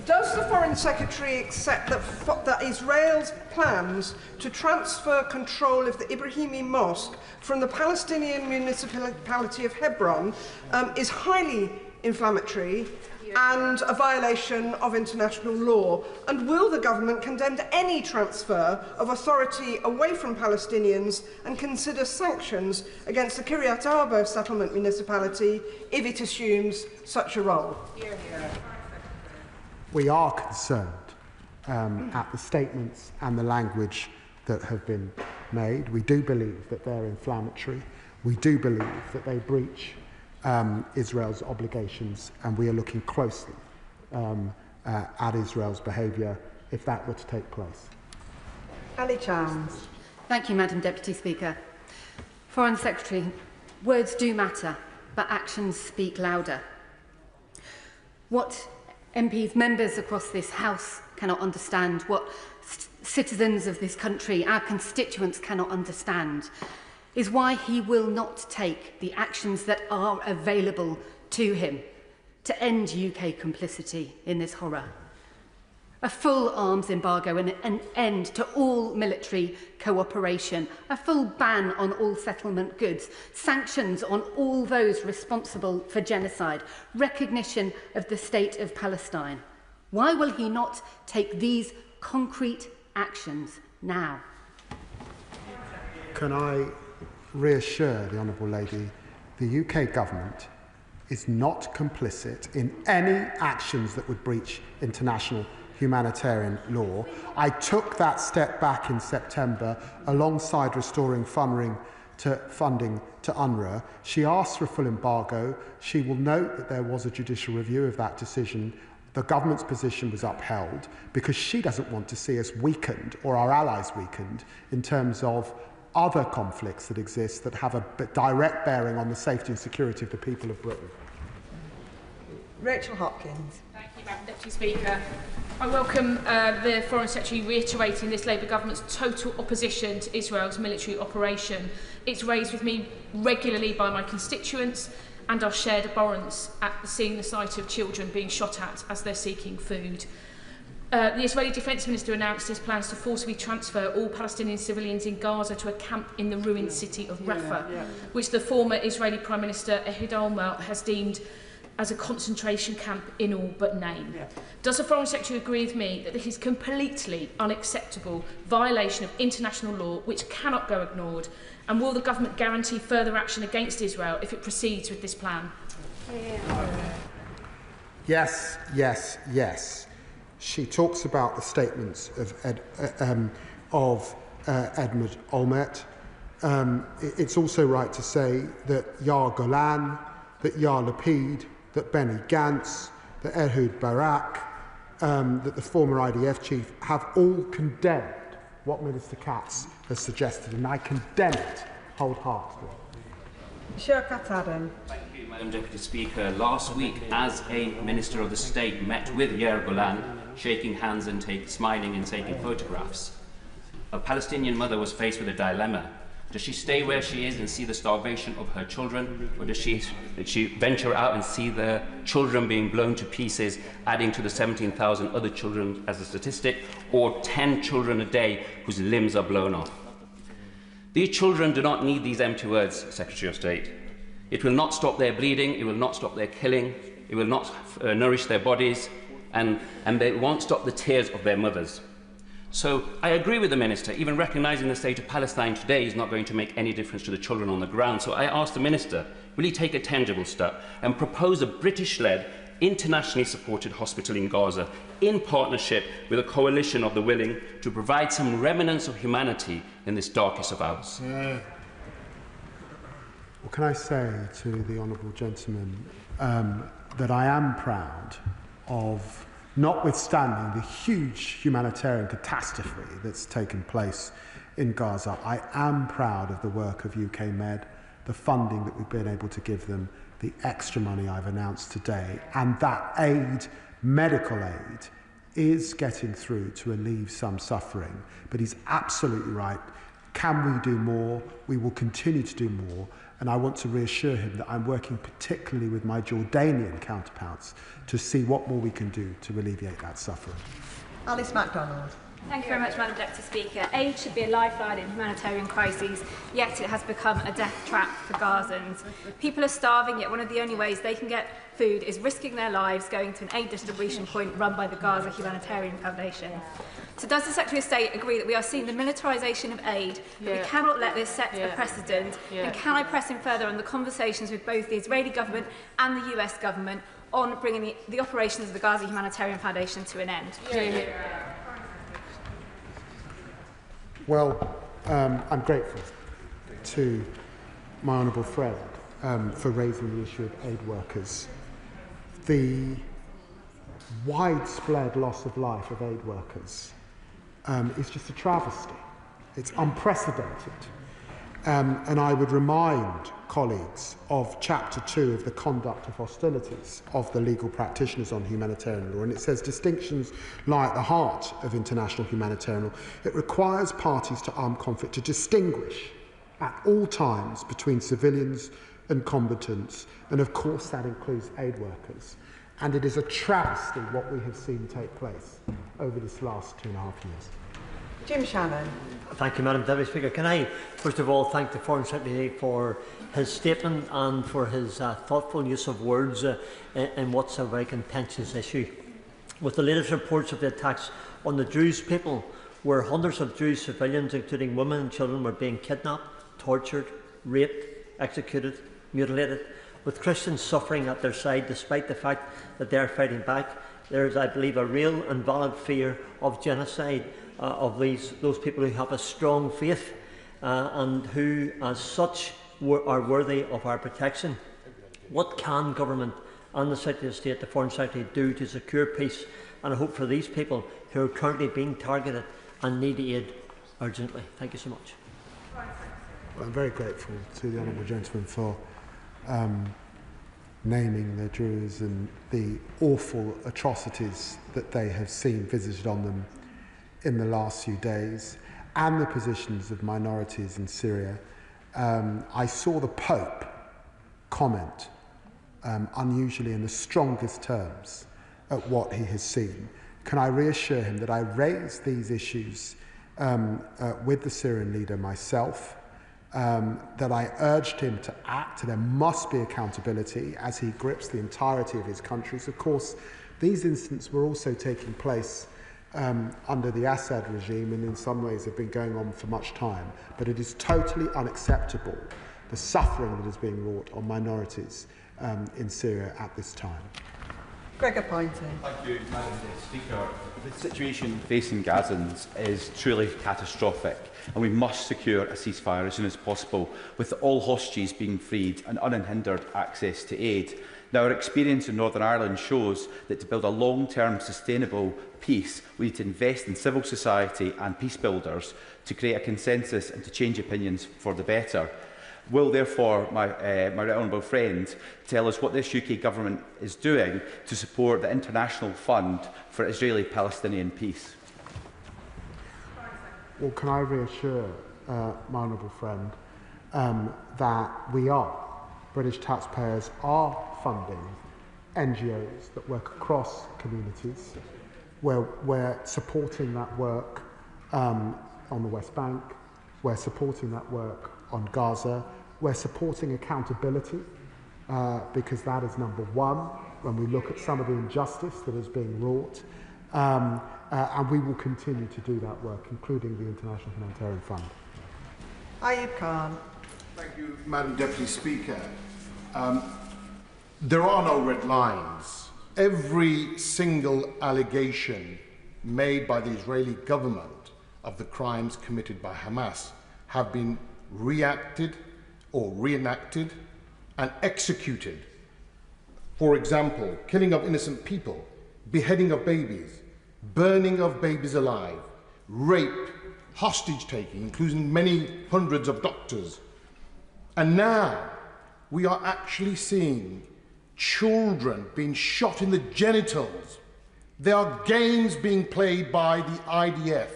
Does the Foreign Secretary accept that Israel's plans to transfer control of the Ibrahimi Mosque from the Palestinian municipality of Hebron is highly inflammatory and a violation of international law? And will the government condemn any transfer of authority away from Palestinians and consider sanctions against the Kiryat Arba settlement municipality if it assumes such a role? We are concerned at the statements and the language that have been made. We do believe that they're inflammatory. We do believe that they breach Israel's obligations, and we are looking closely at Israel's behaviour if that were to take place. Ali Chams. Thank you, Madam Deputy Speaker. Foreign Secretary, words do matter, but actions speak louder. What MPs, members across this House cannot understand, what citizens of this country, our constituents cannot understand, is why he will not take the actions that are available to him to end UK complicity in this horror. A full arms embargo and an end to all military cooperation, a full ban on all settlement goods, sanctions on all those responsible for genocide, recognition of the state of Palestine. Why will he not take these concrete actions now? Can I reassure the Honourable Lady, the UK government is not complicit in any actions that would breach international humanitarian law. I took that step back in September alongside restoring funding to UNRWA. She asked for a full embargo. She will note that there was a judicial review of that decision. The government's position was upheld because she doesn't want to see us weakened or our allies weakened in terms of other conflicts that exist that have a direct bearing on the safety and security of the people of Britain. Rachel Hopkins. Thank you, Madam Deputy Speaker. I welcome the Foreign Secretary reiterating this Labour government's total opposition to Israel's military operation. It's raised with me regularly by my constituents and our shared abhorrence at seeing the sight of children being shot at as they're seeking food. The Israeli Defence Minister announced his plans to forcibly transfer all Palestinian civilians in Gaza to a camp in the ruined city of Rafah, which the former Israeli Prime Minister Ehud Olmert has deemed as a concentration camp in all but name. Does the Foreign Secretary agree with me that this is completely unacceptable violation of international law which cannot go ignored? And will the government guarantee further action against Israel if it proceeds with this plan? Yes, yes, yes. She talks about the statements of Edmund Olmert. It's also right to say that Yair Golan, that Yair Lapid, that Benny Gantz, that Ehud Barak, that the former IDF chief have all condemned what Minister Katz has suggested, and I condemn it wholeheartedly. Shirkat Adam. Thank you, Madam Deputy Speaker. Last week, as a Minister of the State met with Yair Golan, shaking hands and smiling and taking photographs, a Palestinian mother was faced with a dilemma. Does she stay where she is and see the starvation of her children, or does she venture out and see the children being blown to pieces, adding to the 17,000 other children as a statistic, or 10 children a day whose limbs are blown off? These children do not need these empty words, Secretary of State. It will not stop their bleeding, it will not stop their killing, it will not nourish their bodies, and they won't stop the tears of their mothers. So I agree with the Minister, even recognising the state of Palestine today is not going to make any difference to the children on the ground. So I ask the Minister, will he take a tangible step and propose a British-led, internationally supported hospital in Gaza in partnership with a coalition of the willing to provide some remnants of humanity in this darkest of hours? Well, can I say to the honourable gentleman that I am proud of, notwithstanding the huge humanitarian catastrophe that's taken place in Gaza, I am proud of the work of UK Med, the funding that we've been able to give them, the extra money I've announced today, and that aid, medical aid, is getting through to relieve some suffering, but he's absolutely right. Can we do more? We will continue to do more. And I want to reassure him that I'm working particularly with my Jordanian counterparts to see what more we can do to alleviate that suffering. Alice MacDonald. Thank you very much, Madam Deputy Speaker. Aid should be a lifeline in humanitarian crises, yet it has become a death trap for Gazans. People are starving, yet one of the only ways they can get food is risking their lives going to an aid distribution point run by the Gaza Humanitarian Foundation. So does the Secretary of State agree that we are seeing the militarisation of aid, that we cannot let this set a precedent, and can I press him further on the conversations with both the Israeli government and the US government on bringing the operations of the Gaza Humanitarian Foundation to an end? Well, I'm grateful to my honourable friend for raising the issue of aid workers. The widespread loss of life of aid workers is just a travesty. It's unprecedented. And I would remind colleagues of Chapter 2 of the Conduct of Hostilities of the Legal Practitioners on Humanitarian Law, and it says distinctions lie at the heart of international humanitarian law. It requires parties to armed conflict to distinguish at all times between civilians and combatants, and of course that includes aid workers. And it is a travesty what we have seen take place over this last 2.5 years. Jim Shannon. Thank you, Madam Deputy Speaker. Can I, first of all, thank the Foreign Secretary for his statement and for his thoughtful use of words in what's a very contentious issue. With the latest reports of the attacks on the Jewish people, where hundreds of Jewish civilians, including women and children, were being kidnapped, tortured, raped, executed, mutilated, with Christians suffering at their side despite the fact that they are fighting back, there is, I believe, a real and valid fear of genocide of those people who have a strong faith and who, as such, are worthy of our protection. What can government and the Secretary of State, the Foreign Secretary, do to secure peace and hope for these people who are currently being targeted and need aid urgently? Thank you so much. Well, I'm very grateful to the honourable gentleman for naming the Druze and the awful atrocities that they have seen visited on them in the last few days, and the positions of minorities in Syria. I saw the Pope comment unusually in the strongest terms at what he has seen. Can I reassure him that I raised these issues with the Syrian leader myself, that I urged him to act. There must be accountability as he grips the entirety of his countries. Of course, these incidents were also taking place under the Assad regime, and in some ways have been going on for much time. But it is totally unacceptable, the suffering that is being wrought on minorities in Syria at this time. Gregor Poynton. Thank you, Madam Speaker. The situation facing Gazans is truly catastrophic, and we must secure a ceasefire as soon as possible, with all hostages being freed and unhindered access to aid. Now, our experience in Northern Ireland shows that to build a long-term sustainable peace, we need to invest in civil society and peace builders to create a consensus and to change opinions for the better. Will, therefore, my honourable friend tell us what this UK government is doing to support the International Fund for Israeli-Palestinian Peace? Well, can I reassure my honourable friend that we are, British taxpayers are funding NGOs that work across communities. We're supporting that work on the West Bank, we're supporting that work on Gaza, we're supporting accountability because that is number one when we look at some of the injustice that is being wrought, and we will continue to do that work, including the International Humanitarian Fund. Ayub Khan. Thank you, Madam Deputy Speaker. There are no red lines. Every single allegation made by the Israeli government of the crimes committed by Hamas have been reacted or reenacted and executed. For example, killing of innocent people, beheading of babies, burning of babies alive, rape, hostage-taking, including many hundreds of doctors. And now we are actually seeing children being shot in the genitals There are games being played by the IDF.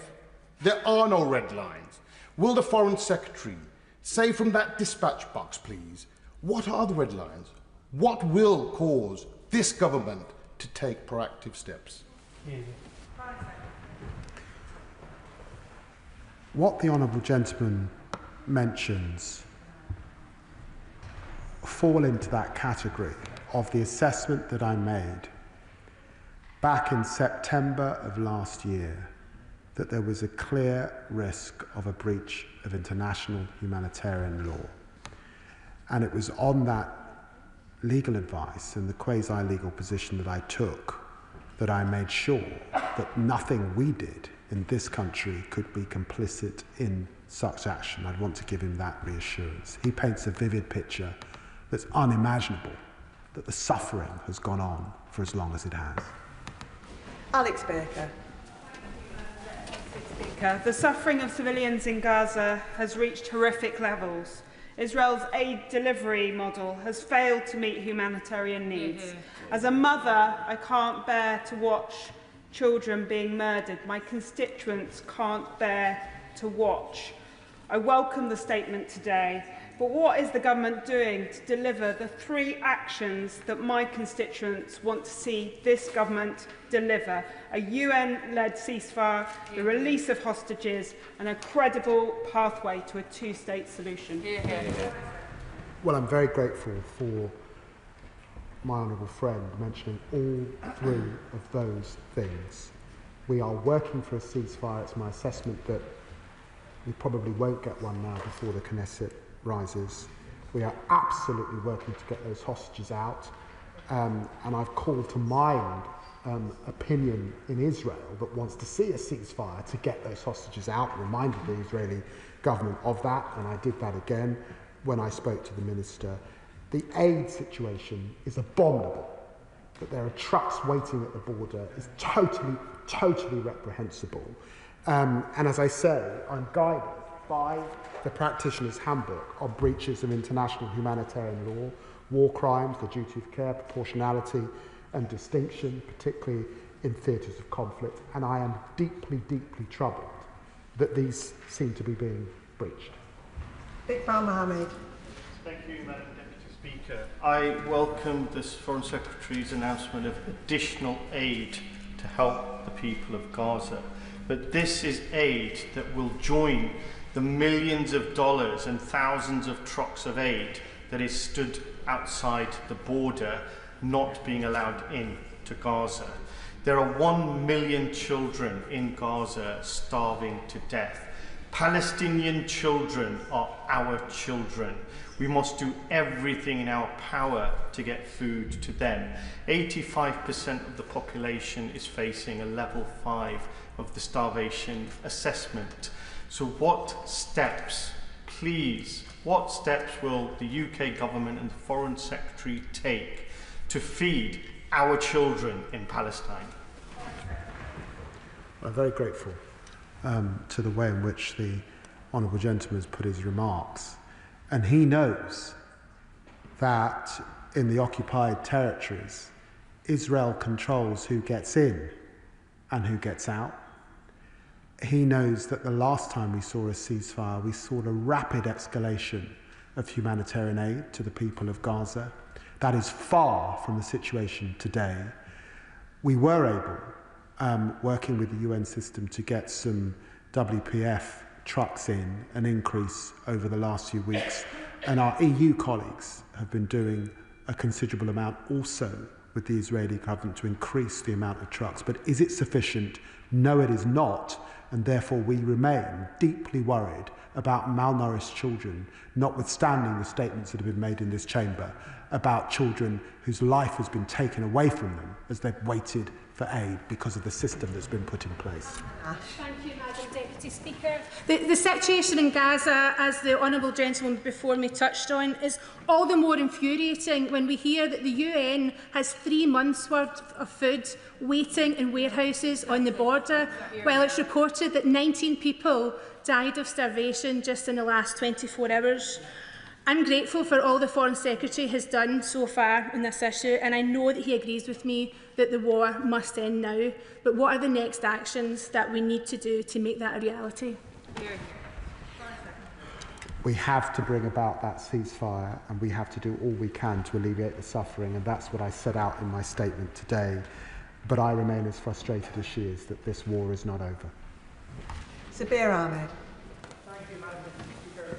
There are no red lines. Will the Foreign Secretary say from that dispatch box, please, what are the red lines? What will cause this government to take proactive steps? What the honourable gentleman mentions fall into that category of the assessment that I made back in September of last year, that there was a clear risk of a breach of international humanitarian law. And it was on that legal advice and the quasi-legal position that I took that I made sure that nothing we did in this country could be complicit in such action. I'd want to give him that reassurance. He paints a vivid picture that's unimaginable, that the suffering has gone on for as long as it has. Alex Baker. Speaker, the suffering of civilians in Gaza has reached horrific levels. Israel's aid delivery model has failed to meet humanitarian needs. As a mother, I can't bear to watch children being murdered. My constituents can't bear to watch. I welcome the statement today, but what is the government doing to deliver the 3 actions that my constituents want to see this government deliver? A UN-led ceasefire, the release of hostages, and a credible pathway to a 2-state solution. Well, I'm very grateful for my honourable friend mentioning all 3 of those things. We are working for a ceasefire. It's my assessment that we probably won't get one now before the Knesset rises. We are absolutely working to get those hostages out, and I've called to mind opinion in Israel that wants to see a ceasefire to get those hostages out, reminded the Israeli government of that, and I did that again when I spoke to the minister. The aid situation is abominable. That there are trucks waiting at the border is totally reprehensible. And as I say, I'm guided by the practitioner's handbook on breaches of international humanitarian law, war crimes, the duty of care, proportionality and distinction, particularly in theatres of conflict, and I am deeply troubled that these seem to be being breached. Iqbal Mohammed. Thank you, Madam Deputy Speaker. I welcome this Foreign Secretary's announcement of additional aid to help the people of Gaza. But this is aid that will join the millions of dollars and thousands of trucks of aid that is stood outside the border, not being allowed in to Gaza. There are 1 million children in Gaza starving to death. Palestinian children are our children. We must do everything in our power to get food to them. 85% of the population is facing a level 5 of the starvation assessment. So what steps, please, what steps will the UK government and the Foreign Secretary take to feed our children in Palestine? I'm very grateful to the way in which the honourable gentleman has put his remarks. And he knows that in the occupied territories, Israel controls who gets in and who gets out. He knows that the last time we saw a ceasefire, we saw a rapid escalation of humanitarian aid to the people of Gaza. That is far from the situation today. We were able, working with the UN system, to get some WPF trucks in, an increase over the last few weeks. And our EU colleagues have been doing a considerable amount also with the Israeli government to increase the amount of trucks. But is it sufficient? No, it is not. And therefore we remain deeply worried about malnourished children, notwithstanding the statements that have been made in this chamber about children whose life has been taken away from them as they've waited for aid because of the system that's been put in place. Thank you, Madam Deputy Speaker. The situation in Gaza, as the honourable gentleman before me touched on, is all the more infuriating when we hear that the UN has 3 months' worth of food waiting in warehouses on the border, while it's reported that 19 people died of starvation just in the last 24 hours. I'm grateful for all the Foreign Secretary has done so far on this issue, and I know that he agrees with me that the war must end now. But what are the next actions that we need to do to make that a reality? We have to bring about that ceasefire, and we have to do all we can to alleviate the suffering, and that's what I set out in my statement today. But I remain as frustrated as she is that this war is not over. Sabir Ahmed. Thank you, Madam Speaker.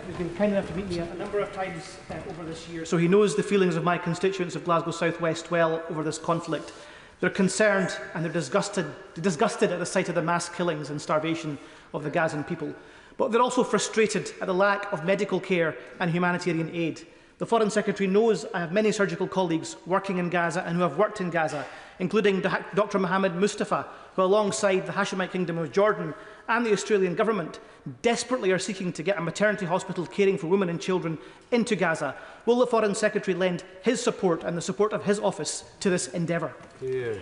He's been kind enough to meet me a number of times over this year, so he knows the feelings of my constituents of Glasgow South West well over this conflict. They're concerned and they're disgusted at the sight of the mass killings and starvation of the Gazan people. But they're also frustrated at the lack of medical care and humanitarian aid. The Foreign Secretary knows I have many surgical colleagues working in Gaza and who have worked in Gaza, including Dr. Mohammed Mustafa, who alongside the Hashemite Kingdom of Jordan and the Australian government desperately are seeking to get a maternity hospital caring for women and children into Gaza. Will the Foreign Secretary lend his support and the support of his office to this endeavour? Yeah.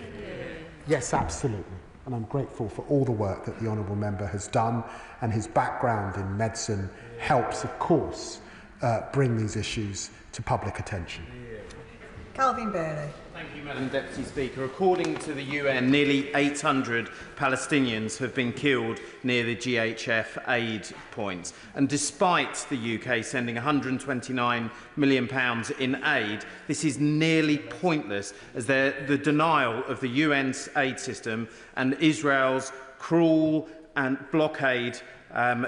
Yes, absolutely. And I'm grateful for all the work that the Honourable Member has done, and his background in medicine helps, of course, bring these issues to public attention. Calvin Bailey. Thank you, Madam Deputy Speaker. According to the UN, nearly 800 Palestinians have been killed near the GHF aid points. And despite the UK sending £129 million in aid, this is nearly pointless, as the denial of the UN's aid system and Israel's cruel and blockade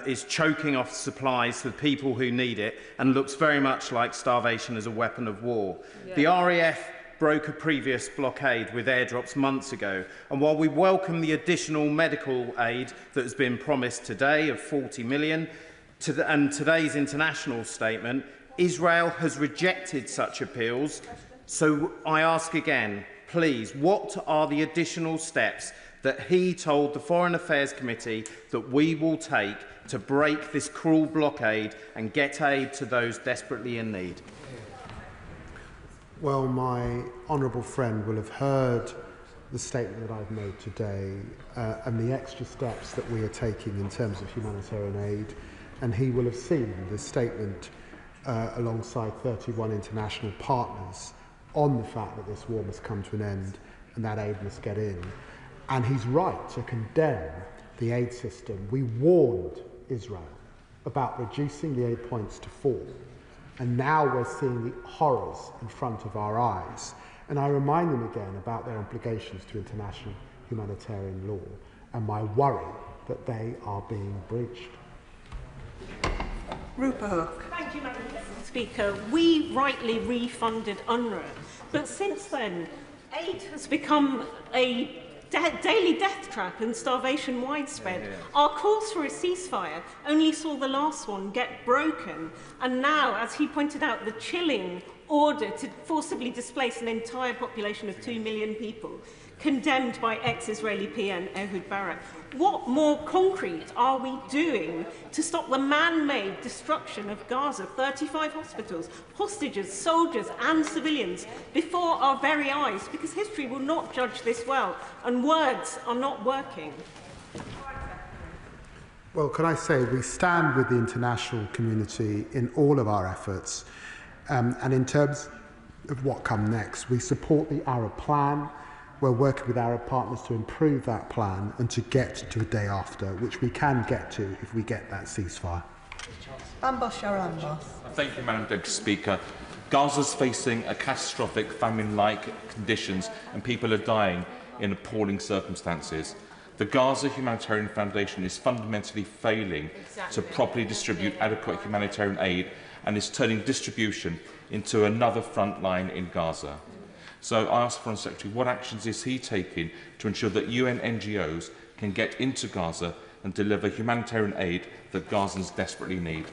is choking off supplies for people who need it, and looks very much like starvation as a weapon of war. Yeah. The RAF broke a previous blockade with airdrops months ago, and while we welcome the additional medical aid that has been promised today of £40 million, and today's international statement, Israel has rejected such appeals. So I ask again, please, what are the additional steps that he told the Foreign Affairs Committee that we will take to break this cruel blockade and get aid to those desperately in need? Well, my honourable friend will have heard the statement that I've made today and the extra steps that we are taking in terms of humanitarian aid, and he will have seen the statement alongside 31 international partners on the fact that this war must come to an end and that aid must get in. And he's right to condemn the aid system. We warned Israel about reducing the aid points to 4. And now we're seeing the horrors in front of our eyes. And I remind them again about their obligations to international humanitarian law and my worry that they are being breached. Rupert Hook. Thank you, Madam Speaker. We rightly refunded UNRWA, but since then, aid has become a daily death trap and starvation widespread. Our calls for a ceasefire only saw the last one get broken, and now, as he pointed out, the chilling order to forcibly displace an entire population of 2 million people, condemned by ex-Israeli PN Ehud Barak. What more concrete are we doing to stop the man-made destruction of Gaza, 35 hospitals, hostages, soldiers and civilians before our very eyes? Because history will not judge this well, and words are not working. Well, can I say we stand with the international community in all of our efforts, and in terms of what comes next, we support the Arab plan. We're working with Arab partners to improve that plan and to get to a day after, which we can get to if we get that ceasefire. Ambos Sharambos. Thank you, Madam Deputy Speaker. Gaza's facing a catastrophic famine-like conditions, and people are dying in appalling circumstances. The Gaza Humanitarian Foundation is fundamentally failing to properly distribute adequate humanitarian aid and is turning distribution into another front line in Gaza. So I ask the Foreign Secretary, what actions is he taking to ensure that UN NGOs can get into Gaza and deliver humanitarian aid that Gazans desperately need?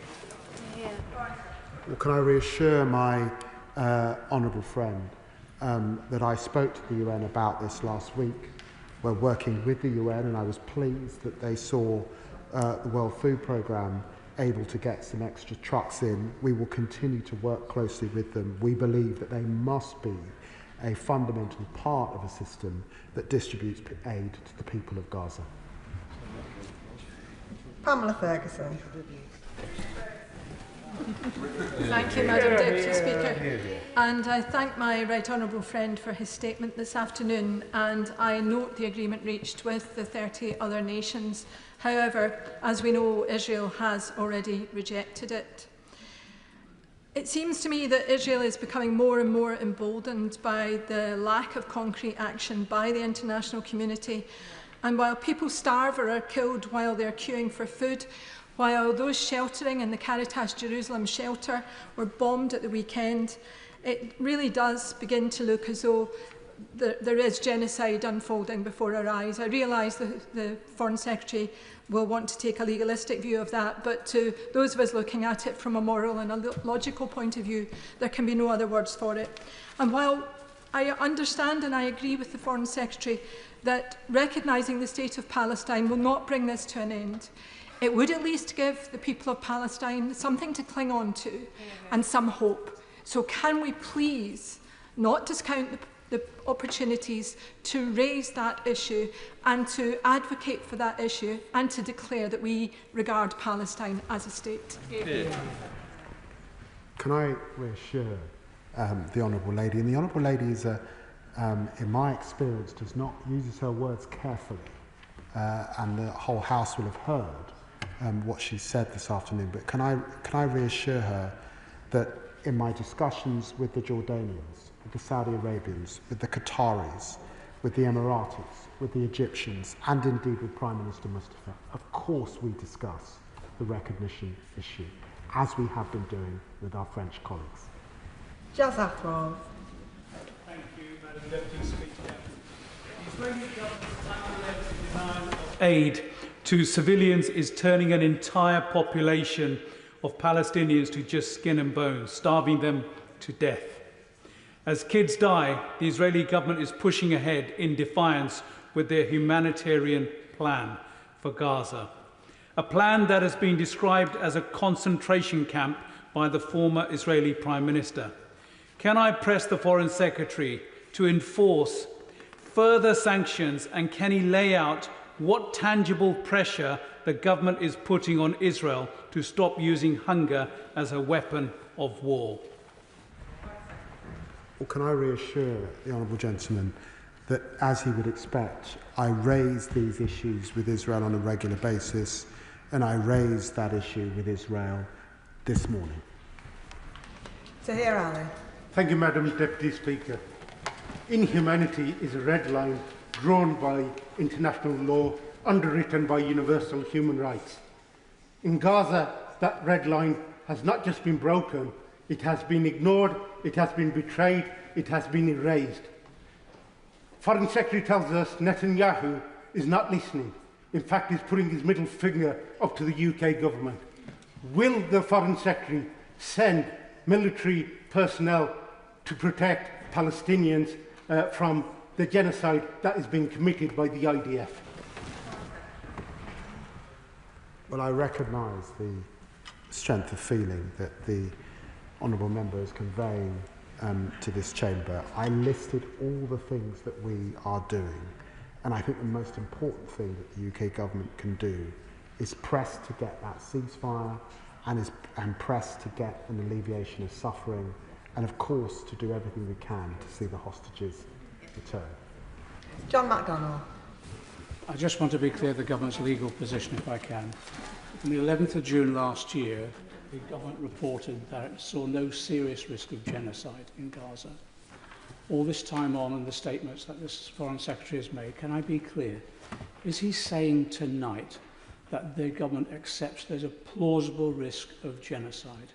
Well, can I reassure my honourable friend that I spoke to the UN about this last week. We're working with the UN, and I was pleased that they saw the World Food Programme able to get some extra trucks in. We will continue to work closely with them. We believe that they must be a fundamental part of a system that distributes aid to the people of Gaza. Pamela Ferguson. Thank you, Madam Deputy Speaker. And I thank my right honourable friend for his statement this afternoon, and I note the agreement reached with the 30 other nations. However, as we know, Israel has already rejected it. It seems to me that Israel is becoming more and more emboldened by the lack of concrete action by the international community. And while people starve or are killed while they're queuing for food, while those sheltering in the Caritas Jerusalem shelter were bombed at the weekend, it really does begin to look as though there is genocide unfolding before our eyes. I realise the Foreign Secretary will want to take a legalistic view of that, but to those of us looking at it from a moral and a logical point of view, there can be no other words for it. And while I understand and I agree with the Foreign Secretary that recognising the state of Palestine will not bring this to an end, it would at least give the people of Palestine something to cling on to and some hope. So can we please not discount the opportunities to raise that issue and to advocate for that issue and to declare that we regard Palestine as a state? Can I reassure the Honourable Lady? And the Honourable Lady is, in my experience, uses her words carefully, and the whole House will have heard what she said this afternoon. But can I reassure her that in my discussions with the Jordanians, with the Saudi Arabians, with the Qataris, with the Emiratis, with the Egyptians, and indeed with Prime Minister Mustafa, of course we discuss the recognition issue, as we have been doing with our French colleagues. Gaza War. Thank you, Madam Deputy Speaker. The Israeli government's denial of aid to civilians is turning an entire population of Palestinians to just skin and bones, starving them to death. As kids die, the Israeli government is pushing ahead in defiance with their humanitarian plan for Gaza. A plan that has been described as a concentration camp by the former Israeli Prime Minister. Can I press the Foreign Secretary to enforce further sanctions, and can he lay out what tangible pressure the government is putting on Israel to stop using hunger as a weapon of war? Well, can I reassure the Honourable Gentleman that, as he would expect, I raise these issues with Israel on a regular basis, and I raised that issue with Israel this morning. Tahir Ali. Thank you, Madam Deputy Speaker. Inhumanity is a red line drawn by international law, underwritten by universal human rights. In Gaza, that red line has not just been broken, it has been ignored, it has been betrayed, it has been erased. Foreign Secretary tells us Netanyahu is not listening. In fact, he's putting his middle finger up to the UK government. Will the Foreign Secretary send military personnel to protect Palestinians from the genocide that is being committed by the IDF? Well, I recognise the strength of feeling that the Honourable Member is conveying to this chamber. I listed all the things that we are doing, and I think the most important thing that the UK government can do is press to get that ceasefire and press to get an alleviation of suffering, and of course to do everything we can to see the hostages return. John McDonnell. I just want to be clear the government's legal position, if I can. On the 11th of June last year, the government reported that it saw no serious risk of genocide in Gaza. All this time on, and the statements that this Foreign Secretary has made, can I be clear? Is he saying tonight that the government accepts there's a plausible risk of genocide?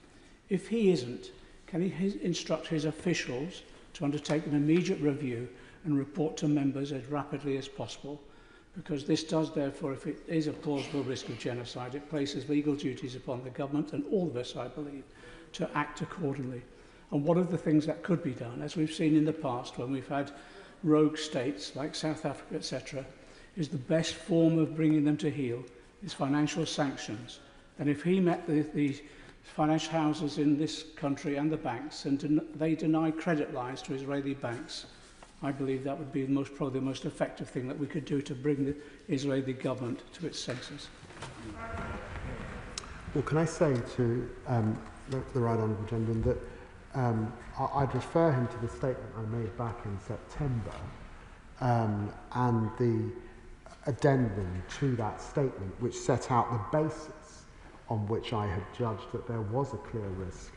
If he isn't, can he instruct his officials to undertake an immediate review and report to members as rapidly as possible? Because this does, therefore, if it is a plausible risk of genocide, it places legal duties upon the government and all of us, I believe, to act accordingly. And one of the things that could be done, as we've seen in the past when we've had rogue states like South Africa, etc., is the best form of bringing them to heel is financial sanctions. And if he met the financial houses in this country and the banks, and they denied credit lines to Israeli banks, I believe that would be probably the most effective thing that we could do to bring the Israeli government to its senses. Well, can I say to the right honourable gentleman that I'd refer him to the statement I made back in September and the addendum to that statement, which set out the basis on which I had judged that there was a clear risk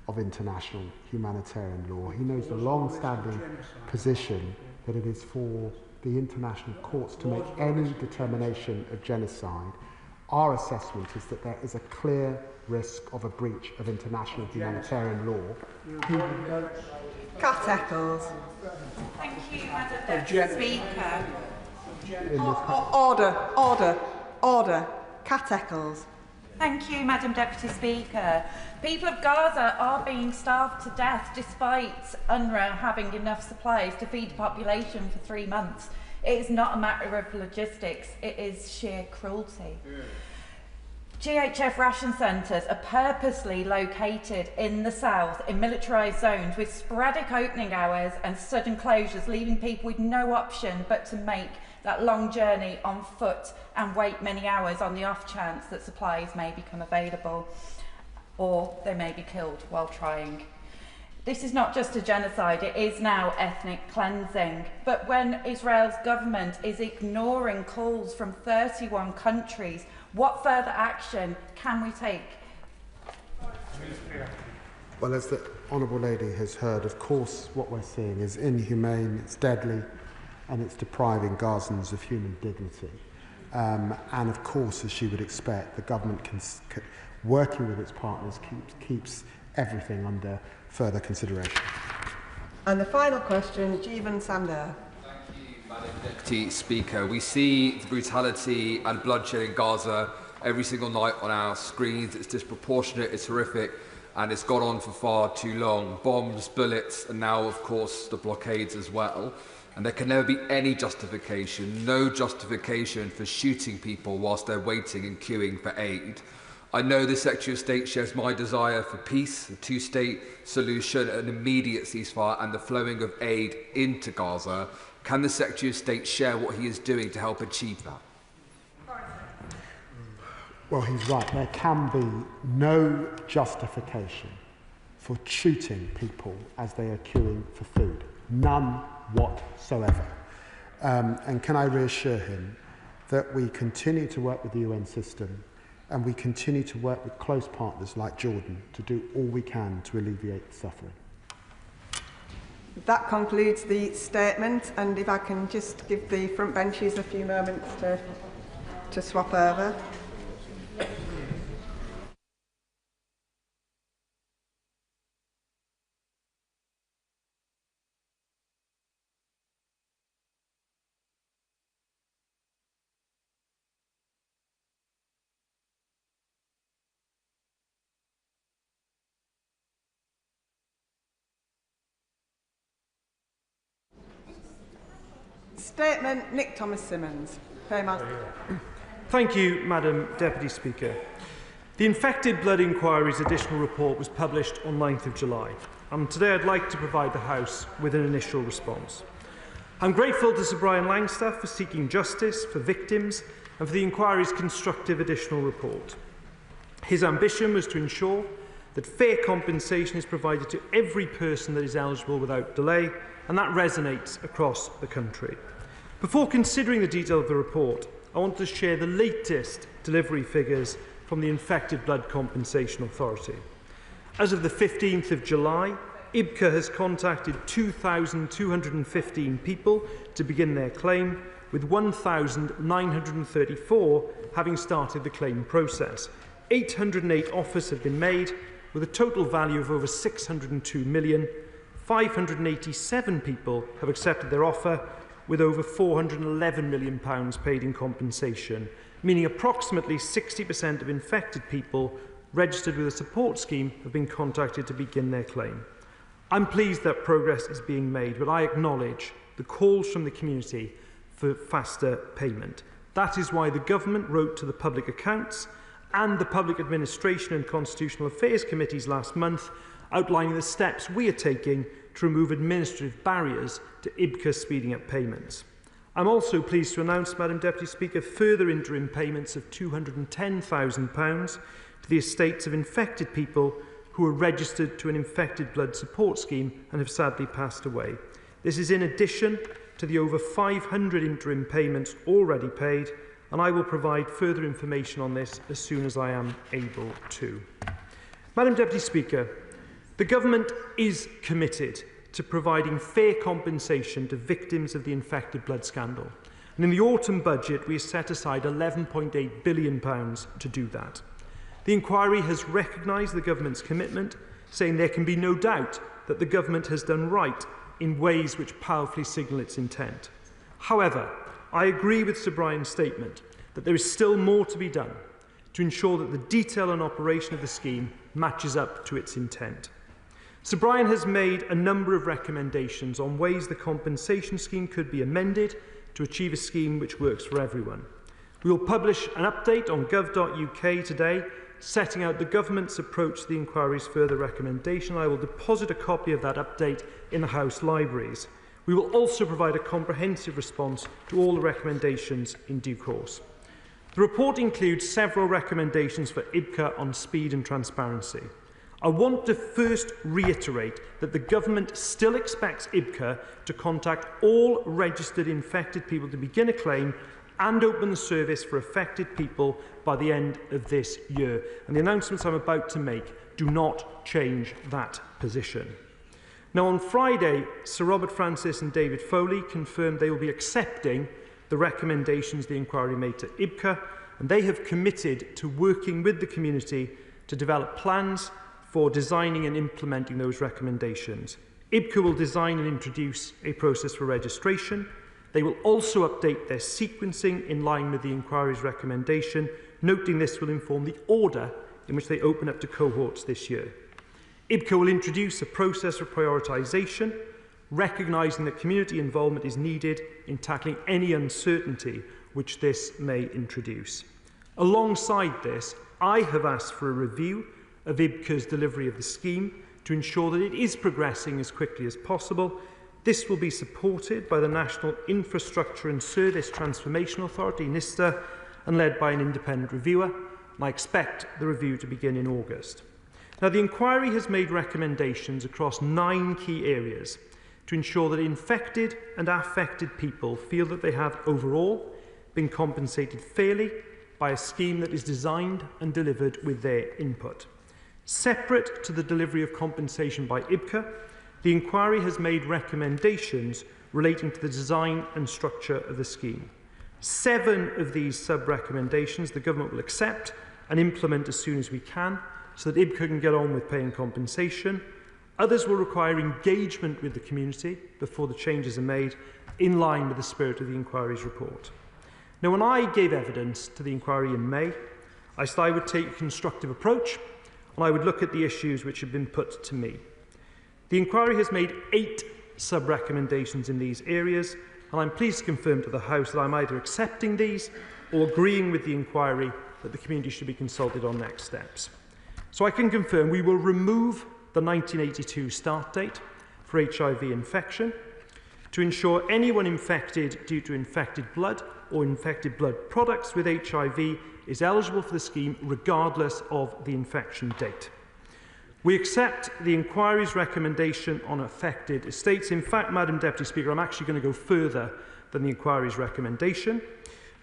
of international humanitarian law. He knows the long-standing position that it is for the international courts to make any determination of genocide. Our assessment is that there is a clear risk of a breach of international humanitarian law. Cat Eccles. Thank you, Madam Deputy Speaker. Order. Cat Eccles. Thank you, Madam Deputy Speaker. People of Gaza are being starved to death despite UNRWA having enough supplies to feed the population for 3 months. It is not a matter of logistics, it is sheer cruelty. GHF ration centres are purposely located in the south in militarised zones with sporadic opening hours and sudden closures, leaving people with no option but to make that long journey on foot and wait many hours on the off chance that supplies may become available or they may be killed while trying. This is not just a genocide, it is now ethnic cleansing. But when Israel's government is ignoring calls from 31 countries, what further action can we take? Well, as the Honourable Lady has heard, of course, what we're seeing is inhumane, it's deadly, and it's depriving Gazans of human dignity. And of course, as she would expect, the government, working with its partners, keeps everything under further consideration. And the final question, Jeevan Sander. Thank you, Madam Deputy Speaker. We see the brutality and bloodshed in Gaza every single night on our screens. It's disproportionate, it's horrific, and it's gone on for far too long. Bombs, bullets, and now, of course, the blockades as well. And there can never be any justification, no justification for shooting people whilst they're waiting and queuing for aid. I know the Secretary of State shares my desire for peace, a two-state solution, an immediate ceasefire and the flowing of aid into Gaza. Can the Secretary of State share what he is doing to help achieve that? Well, he's right. There can be no justification for shooting people as they are queuing for food. None whatsoever. And can I reassure him that we continue to work with the UN system and we continue to work with close partners like Jordan to do all we can to alleviate the suffering. That concludes the statement, and if I can just give the front benches a few moments to swap over. Statement, Nick Thomas-Symonds. Thank you, Madam Deputy Speaker. The Infected Blood Inquiry's additional report was published on 9th of July, and today I'd like to provide the House with an initial response. I'm grateful to Sir Brian Langstaff for seeking justice for victims and for the inquiry's constructive additional report. His ambition was to ensure that fair compensation is provided to every person that is eligible without delay, and that resonates across the country. Before considering the detail of the report, I want to share the latest delivery figures from the Infected Blood Compensation Authority. As of the 15th of July, IBCA has contacted 2,215 people to begin their claim, with 1,934 having started the claim process. 808 offers have been made, with a total value of over 602 million. 587 people have accepted their offer, with over £411 million paid in compensation, meaning approximately 60% of infected people registered with a support scheme have been contacted to begin their claim. I'm pleased that progress is being made, but I acknowledge the calls from the community for faster payment. That is why the Government wrote to the Public Accounts and the Public Administration and Constitutional Affairs Committees last month, outlining the steps we are taking to remove administrative barriers to IBCA speeding up payments. I'm also pleased to announce, Madam Deputy Speaker, further interim payments of £210,000 to the estates of infected people who are registered to an infected blood support scheme and have sadly passed away. This is in addition to the over 500 interim payments already paid, and I will provide further information on this as soon as I am able to. Madam Deputy Speaker, the Government is committed to providing fair compensation to victims of the infected blood scandal. And in the autumn budget, we have set aside £11.8 billion to do that. The inquiry has recognised the Government's commitment, saying there can be no doubt that the Government has done right in ways which powerfully signal its intent. However, I agree with Sir Brian's statement that there is still more to be done to ensure that the detail and operation of the scheme matches up to its intent. Sir Brian has made a number of recommendations on ways the compensation scheme could be amended to achieve a scheme which works for everyone. We will publish an update on gov.uk today, setting out the Government's approach to the inquiry's further recommendation. I will deposit a copy of that update in the House libraries. We will also provide a comprehensive response to all the recommendations in due course. The report includes several recommendations for IBCA on speed and transparency. I want to first reiterate that the Government still expects IBCA to contact all registered infected people to begin a claim and open the service for affected people by the end of this year. And the announcements I'm about to make do not change that position. Now, on Friday, Sir Robert Francis and David Foley confirmed they will be accepting the recommendations the inquiry made to IBCA, and they have committed to working with the community to develop plans for designing and implementing those recommendations. IBCA will design and introduce a process for registration. They will also update their sequencing in line with the inquiry's recommendation, noting this will inform the order in which they open up to cohorts this year. IBCA will introduce a process for prioritisation, recognising that community involvement is needed in tackling any uncertainty which this may introduce. Alongside this, I have asked for a review of IBCA's delivery of the scheme to ensure that it is progressing as quickly as possible. This will be supported by the National Infrastructure and Service Transformation Authority, NISTA, and led by an independent reviewer, and I expect the review to begin in August. Now, the inquiry has made recommendations across 9 key areas to ensure that infected and affected people feel that they have overall been compensated fairly by a scheme that is designed and delivered with their input. Separate to the delivery of compensation by IBCA, the inquiry has made recommendations relating to the design and structure of the scheme. 7 of these sub-recommendations the Government will accept and implement as soon as we can, so that IBCA can get on with paying compensation. Others will require engagement with the community before the changes are made, in line with the spirit of the inquiry's report. Now, when I gave evidence to the inquiry in May, I said I would take a constructive approach and I would look at the issues which have been put to me. The inquiry has made 8 sub-recommendations in these areas, and I'm pleased to confirm to the House that I'm either accepting these or agreeing with the inquiry that the community should be consulted on next steps. So I can confirm we will remove the 1982 start date for HIV infection to ensure anyone infected due to infected blood or infected blood products with HIV is eligible for the scheme regardless of the infection date. We accept the inquiry's recommendation on affected estates. In fact, Madam Deputy Speaker, I'm actually going to go further than the inquiry's recommendation.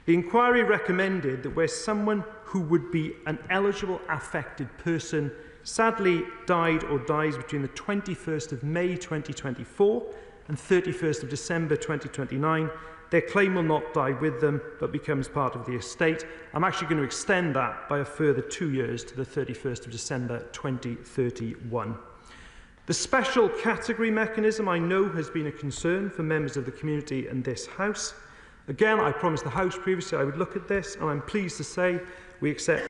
The inquiry recommended that where someone who would be an eligible affected person sadly died or dies between the 21st of May 2024 and 31st of December 2029, their claim will not die with them, but becomes part of the estate. I'm actually going to extend that by a further 2 years to the 31st of December 2031. The special category mechanism, I know, has been a concern for members of the community and this House. Again, I promised the House previously I would look at this, and I'm pleased to say we accept